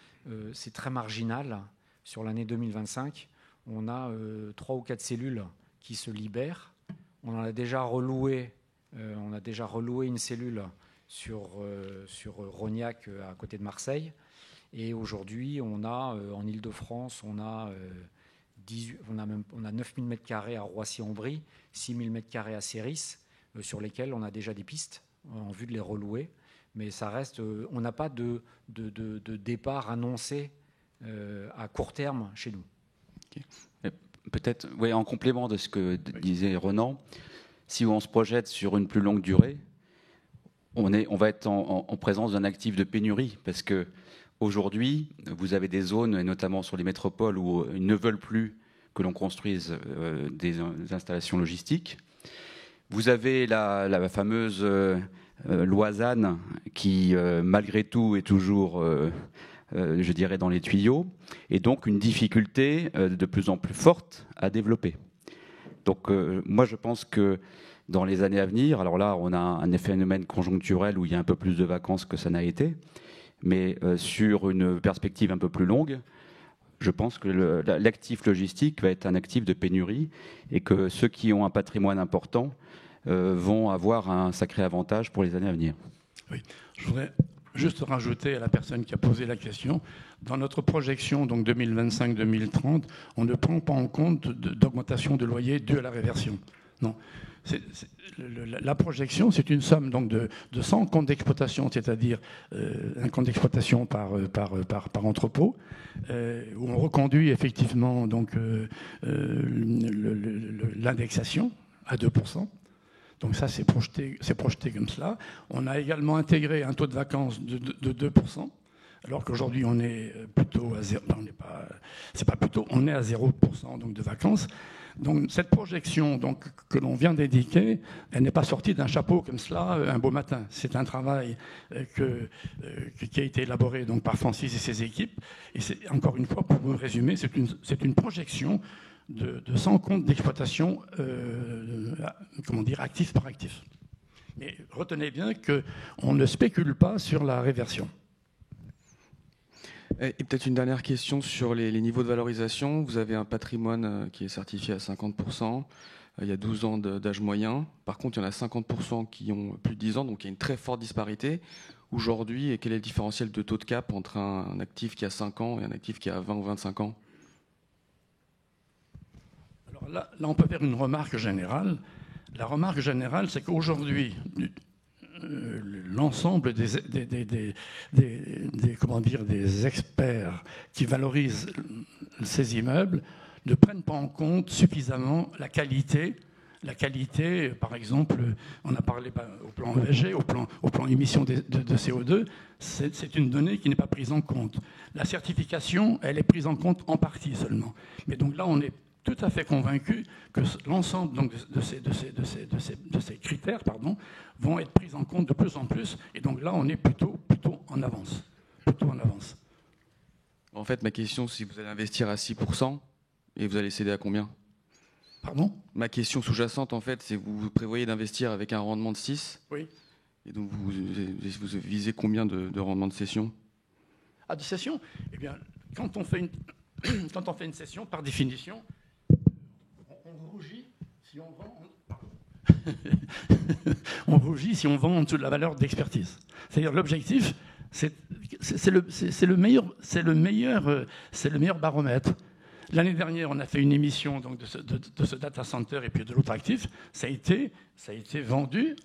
c'est très marginal. Sur l'année 2025, on a 3 ou 4 cellules qui se libèrent. On en a déjà reloué. On a déjà reloué une cellule sur Rognac, à côté de Marseille. Et aujourd'hui, on a en Île-de-France, on a 9000 m² à Roissy-en-Brie, 6000 m² à Céris, sur lesquels on a déjà des pistes en vue de les relouer. Mais ça reste, on n'a pas de départ annoncé à court terme chez nous. Okay. Peut-être, oui, en complément de ce que disait Ronan, si on se projette sur une plus longue durée, on va être en présence d'un actif de pénurie, parce que aujourd'hui, vous avez des zones, et notamment sur les métropoles, où ils ne veulent plus que l'on construise des installations logistiques. Vous avez la fameuse loi ZAN qui, malgré tout, est toujours, je dirais, dans les tuyaux, et donc une difficulté de plus en plus forte à développer. Donc moi, je pense que dans les années à venir, alors là, on a un phénomène conjoncturel où il y a un peu plus de vacances que ça n'a été, mais sur une perspective un peu plus longue, je pense que l'actif logistique va être un actif de pénurie et que ceux qui ont un patrimoine important vont avoir un sacré avantage pour les années à venir. Oui, je voudrais juste rajouter à la personne qui a posé la question, dans notre projection donc 2025-2030, on ne prend pas en compte d'augmentation de loyer due à la réversion. Non. La projection, c'est une somme donc de 100 comptes d'exploitation, c'est-à-dire un compte d'exploitation par entrepôt, où on reconduit effectivement donc l'indexation à 2%. Donc ça, c'est projeté comme cela. On a également intégré un taux de vacances de 2%, alors qu'aujourd'hui on est plutôt à 0. On est à 0% donc de vacances. Donc cette projection donc, que l'on vient d'édiquer, elle n'est pas sortie d'un chapeau comme cela un beau matin. C'est un travail qui a été élaboré donc, par Francis et ses équipes. Et c'est, encore une fois, pour vous résumer, c'est une projection de 100 comptes d'exploitation actif par actif. Mais retenez bien qu'on ne spécule pas sur la réversion. Et peut-être une dernière question sur les niveaux de valorisation. Vous avez un patrimoine qui est certifié à 50%. Il y a 12 ans d'âge moyen. Par contre, il y en a 50% qui ont plus de 10 ans, donc il y a une très forte disparité. Aujourd'hui, quel est le différentiel de taux de cap entre un actif qui a 5 ans et un actif qui a 20 ou 25 ans ? Alors là, on peut faire une remarque générale. La remarque générale, c'est qu'aujourd'hui, l'ensemble des experts qui valorisent ces immeubles ne prennent pas en compte suffisamment la qualité. La qualité, par exemple, on a parlé au plan ESG, au plan émission de CO2, c'est une donnée qui n'est pas prise en compte. La certification, elle est prise en compte en partie seulement. Mais donc là, on est tout à fait convaincu que l'ensemble donc, de ces critères vont être pris en compte de plus en plus. Et donc là, on est plutôt en avance. En fait, ma question, c'est si vous allez investir à 6%, et vous allez céder à combien? Pardon? Ma question sous-jacente, en fait, c'est que vous prévoyez d'investir avec un rendement de 6. Oui. Et donc, vous visez combien de rendement de cession? Ah, de cession? Eh bien, quand on fait une cession, par définition, on rougit si on vend... on rougit si on vend en dessous de la valeur d'expertise. C'est-à-dire l'objectif, c'est le meilleur baromètre. L'année dernière, on a fait une émission donc, de ce data center et puis de l'autre actif. Ça a été vendu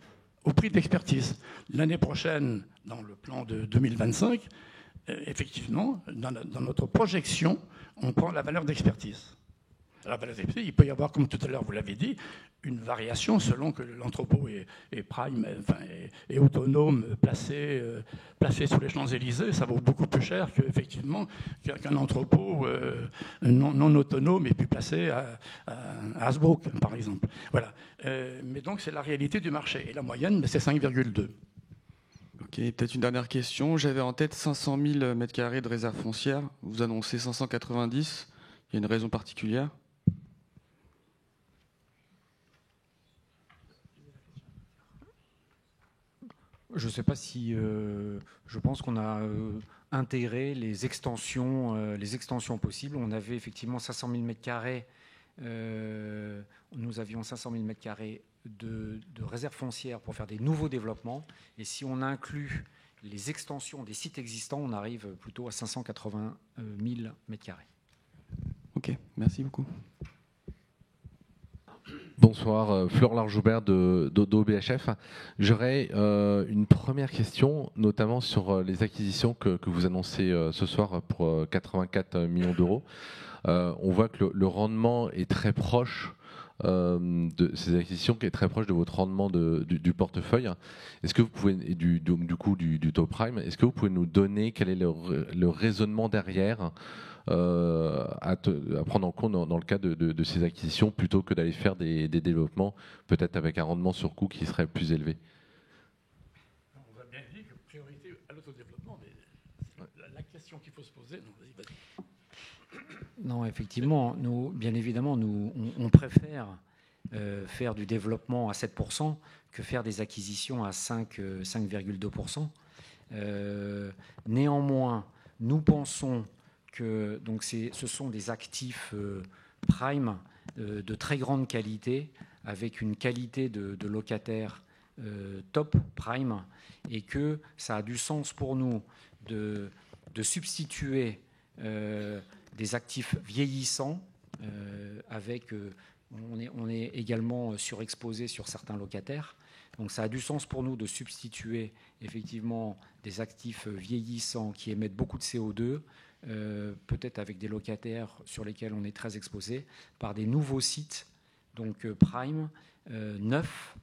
au prix d'expertise. L'année prochaine, dans le plan de 2025, effectivement, dans notre projection, on prend la valeur d'expertise. Alors, il peut y avoir, comme tout à l'heure vous l'avez dit, une variation selon que l'entrepôt est prime, est autonome, placé sous les Champs-Élysées. Ça vaut beaucoup plus cher qu'un entrepôt non autonome et puis placé à Hasbrook, par exemple. Voilà. Mais donc, c'est la réalité du marché. Et la moyenne, c'est 5,2. Ok, peut-être une dernière question. J'avais en tête 500 000 m² de réserve foncière. Vous annoncez 590. Il y a une raison particulière? Je ne sais pas si... je pense qu'on a intégré les extensions possibles. On avait effectivement 500 000 m². Nous avions 500 000 m² de réserve foncière pour faire des nouveaux développements. Et si on inclut les extensions des sites existants, on arrive plutôt à 580 000 m². Ok, merci beaucoup. Bonsoir, Fleur Larjoubert d'Odo BHF. J'aurais une première question, notamment sur les acquisitions que vous annoncez ce soir pour 84 millions d'euros. On voit que le rendement est très proche de ces acquisitions, qui est très proche de votre rendement du portefeuille. Est-ce que vous pouvez, et du taux prime, est-ce que vous pouvez nous donner quel est le raisonnement derrière à prendre en compte dans le cas de ces acquisitions, plutôt que d'aller faire des développements, peut-être avec un rendement sur coût qui serait plus élevé? On a bien dit que priorité à l'autodéveloppement, mais la question qu'il faut se poser... Non, effectivement, bien évidemment, on préfère faire du développement à 7% que faire des acquisitions à 5,2%. Néanmoins, nous pensons que ce sont des actifs prime de très grande qualité, avec une qualité de locataire top prime, et que ça a du sens pour nous de substituer des actifs vieillissants on est également surexposé sur certains locataires. Donc ça a du sens pour nous de substituer effectivement des actifs vieillissants qui émettent beaucoup de CO2, peut-être avec des locataires sur lesquels on est très exposé, par des nouveaux sites, donc prime, neufs,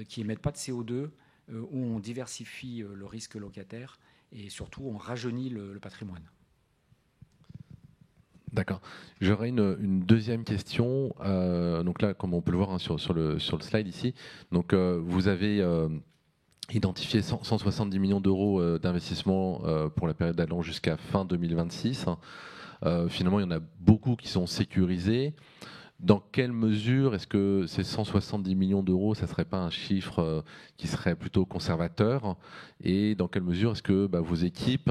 qui émettent pas de CO2, où on diversifie le risque locataire et surtout on rajeunit le patrimoine. D'accord. J'aurais une deuxième question. Donc là, comme on peut le voir sur le slide ici, donc vous avez identifié 170 millions d'euros d'investissement pour la période allant jusqu'à fin 2026. Finalement, il y en a beaucoup qui sont sécurisés. Dans quelle mesure est-ce que ces 170 millions d'euros, ça ne serait pas un chiffre qui serait plutôt conservateur? Et dans quelle mesure est-ce que vos équipes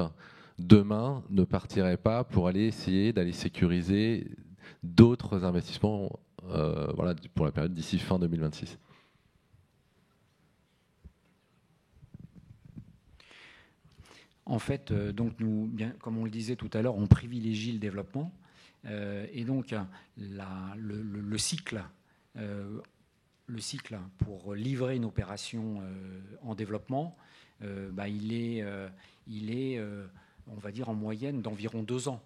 demain ne partirait pas pour aller essayer d'aller sécuriser d'autres investissements pour la période d'ici fin 2026? En fait, donc nous, comme on le disait tout à l'heure, on privilégie le développement. Et donc le cycle pour livrer une opération en développement, il est on va dire en moyenne d'environ 2 ans,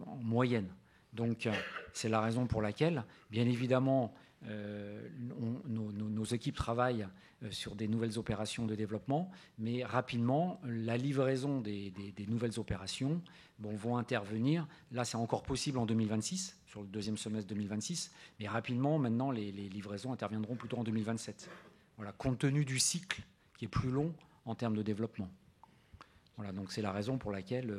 en moyenne. Donc c'est la raison pour laquelle, bien évidemment, nos équipes travaillent sur des nouvelles opérations de développement, mais rapidement, la livraison des nouvelles opérations vont intervenir. Là, c'est encore possible en 2026, sur le deuxième semestre 2026, mais rapidement, maintenant, les livraisons interviendront plutôt en 2027. Voilà, compte tenu du cycle qui est plus long en termes de développement. Voilà, donc c'est la raison pour laquelle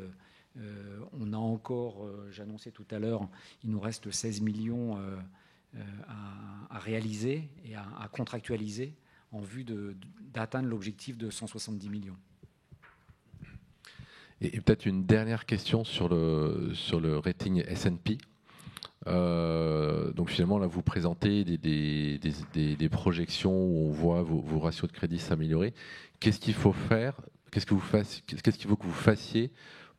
on a encore, j'annonçais tout à l'heure, il nous reste 16 millions à réaliser et à contractualiser en vue d'atteindre l'objectif de 170 millions. Et peut-être une dernière question sur le rating S&P. Donc finalement, là, vous présentez des projections où on voit vos ratios de crédit s'améliorer. Qu'est-ce qu'il faut faire? Qu'est-ce qu'il faut que vous fassiez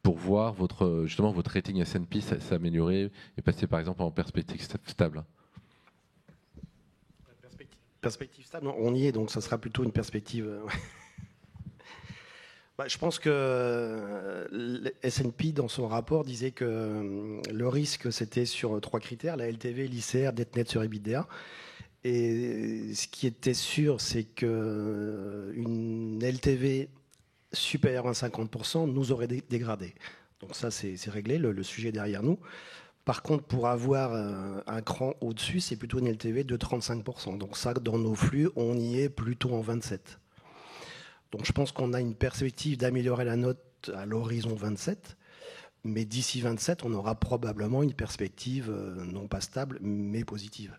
pour voir votre rating S&P s'améliorer et passer par exemple en perspective stable? Perspective stable, non, on y est, donc ça sera plutôt une perspective. Je pense que le S&P, dans son rapport, disait que le risque, c'était sur 3 critères, la LTV, l'ICR, dette nette sur EBITDA. Et ce qui était sûr, c'est qu'une LTV supérieure à 50% nous aurait dégradé. Donc ça, c'est réglé, le sujet est derrière nous. Par contre, pour avoir un cran au-dessus, c'est plutôt une LTV de 35%. Donc ça, dans nos flux, on y est plutôt en 27%. Donc je pense qu'on a une perspective d'améliorer la note à l'horizon 27. Mais d'ici 27, on aura probablement une perspective non pas stable, mais positive.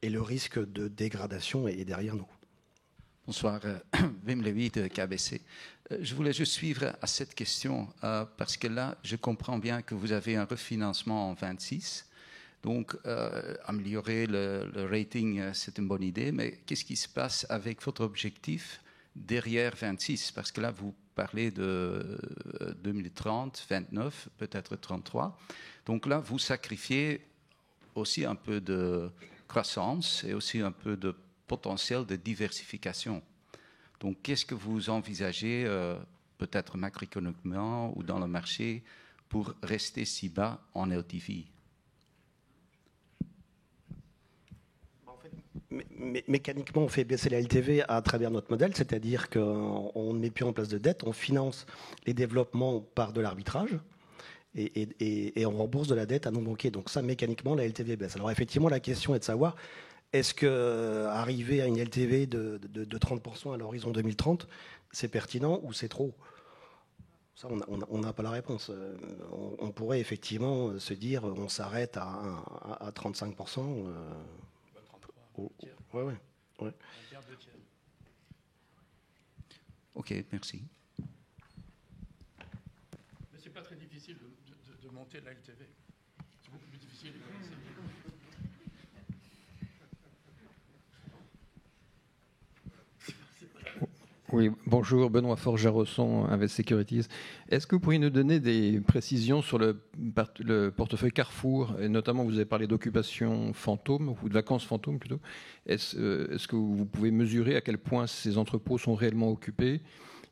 Et le risque de dégradation est derrière nous. Bonsoir, Wim Levy de KBC. Je voulais juste suivre à cette question parce que là, je comprends bien que vous avez un refinancement en 26. Donc, améliorer le rating, c'est une bonne idée. Mais qu'est-ce qui se passe avec votre objectif derrière 26? Parce que là, vous parlez de 2030, 29, peut-être 33. Donc là, vous sacrifiez aussi un peu de croissance et aussi un peu de potentiel de diversification. Donc, qu'est-ce que vous envisagez, peut-être macroéconomiquement ou dans le marché, pour rester si bas en LTV? Mécaniquement, on fait baisser la LTV à travers notre modèle, c'est-à-dire qu'on ne met plus en place de dette, on finance les développements par de l'arbitrage et on rembourse de la dette à nos banquiers. Donc ça, mécaniquement, la LTV baisse. Alors effectivement, la question est de savoir, est-ce qu'arriver à une LTV de 30% à l'horizon 2030, c'est pertinent ou c'est trop? Ça, on n'a pas la réponse. On pourrait effectivement se dire, on s'arrête à 35%. Ouais. Ok, merci. Mais c'est pas très difficile de monter la LTV. C'est beaucoup plus difficile de commencer. Oui, bonjour, Benoît Forgeresson, Invest Securities. Est-ce que vous pourriez nous donner des précisions sur le portefeuille Carrefour, et notamment vous avez parlé d'occupation fantôme, ou de vacances fantômes plutôt. Est-ce que vous pouvez mesurer à quel point ces entrepôts sont réellement occupés?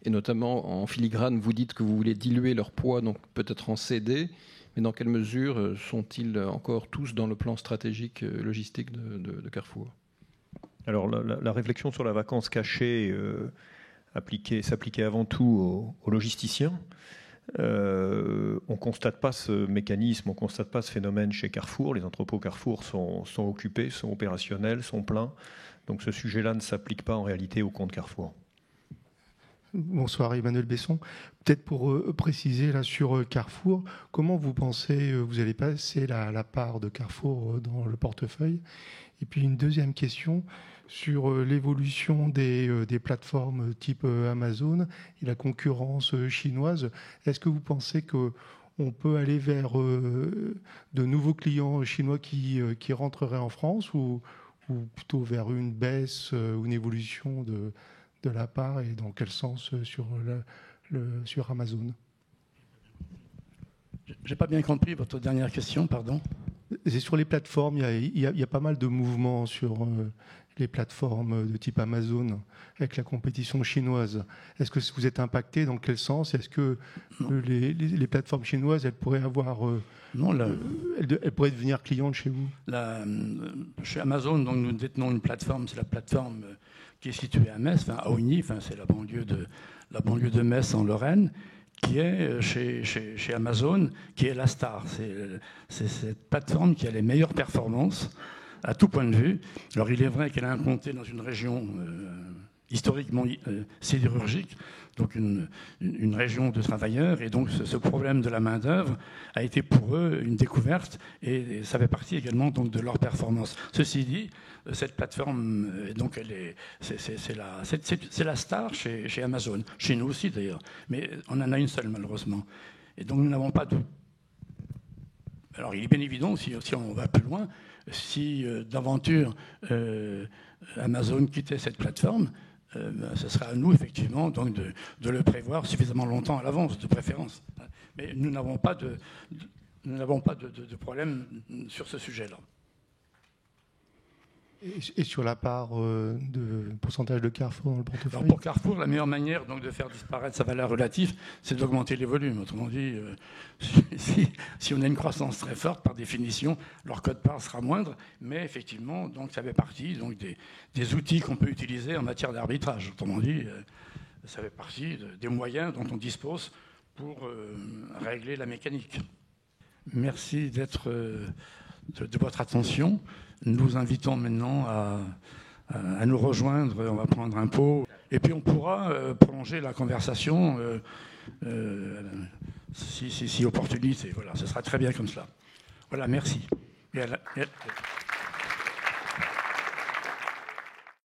Et notamment en filigrane, vous dites que vous voulez diluer leur poids, donc peut-être en CD, mais dans quelle mesure sont-ils encore tous dans le plan stratégique logistique de Carrefour? Alors la réflexion sur la vacance cachée s'appliquait avant tout aux logisticiens. On ne constate pas ce mécanisme, on ne constate pas ce phénomène chez Carrefour. Les entrepôts Carrefour sont occupés, sont opérationnels, sont pleins. Donc ce sujet-là ne s'applique pas en réalité au compte Carrefour. Bonsoir, Emmanuel Besson. Peut-être pour préciser là sur Carrefour, comment vous pensez vous allez passer la part de Carrefour dans le portefeuille? Et puis une deuxième question sur l'évolution des plateformes type Amazon et la concurrence chinoise. Est-ce que vous pensez qu'on peut aller vers de nouveaux clients chinois qui rentreraient en France ou plutôt vers une baisse ou une évolution de la part, et dans quel sens sur Amazon? J'ai pas bien compris votre dernière question, pardon. c'est sur les plateformes, il y a pas mal de mouvements sur les plateformes de type Amazon avec la compétition chinoise. Est-ce que vous êtes impacté? Dans quel sens? Est-ce que les plateformes chinoises, elles pourraient avoir... elles pourraient devenir clientes chez vous? Chez Amazon, donc, nous détenons une plateforme, c'est la plateforme qui est située à Metz, à Augny, c'est la banlieue de Metz en Lorraine, qui est chez Amazon, qui est la star. C'est cette plateforme qui a les meilleures performances à tout point de vue. Alors il est vrai qu'elle est implantée dans une région historiquement sidérurgique, donc une région de travailleurs, et donc ce problème de la main-d'œuvre a été pour eux une découverte, et ça fait partie également donc de leur performance. Ceci dit, cette plateforme, donc c'est la star chez Amazon, chez nous aussi d'ailleurs, mais on en a une seule malheureusement. Et donc nous n'avons pas de... Alors il est bien évident, si on va plus loin, si d'aventure Amazon quittait cette plateforme, ce sera à nous effectivement donc de le prévoir suffisamment longtemps à l'avance, de préférence. Mais nous n'avons pas de problème sur ce sujet-là. Et sur la part de pourcentage de Carrefour dans le portefeuille? Alors pour Carrefour, la meilleure manière donc, de faire disparaître sa valeur relative, c'est d'augmenter les volumes. Autrement dit, si on a une croissance très forte, par définition, leur quote-part sera moindre. Mais effectivement, donc, ça fait partie donc, des outils qu'on peut utiliser en matière d'arbitrage. Autrement dit, ça fait partie des moyens dont on dispose pour régler la mécanique. Merci de votre attention. Nous vous invitons maintenant à nous rejoindre. On va prendre un pot. Et puis on pourra prolonger la conversation si opportunité. Voilà, ce sera très bien comme cela. Voilà, merci.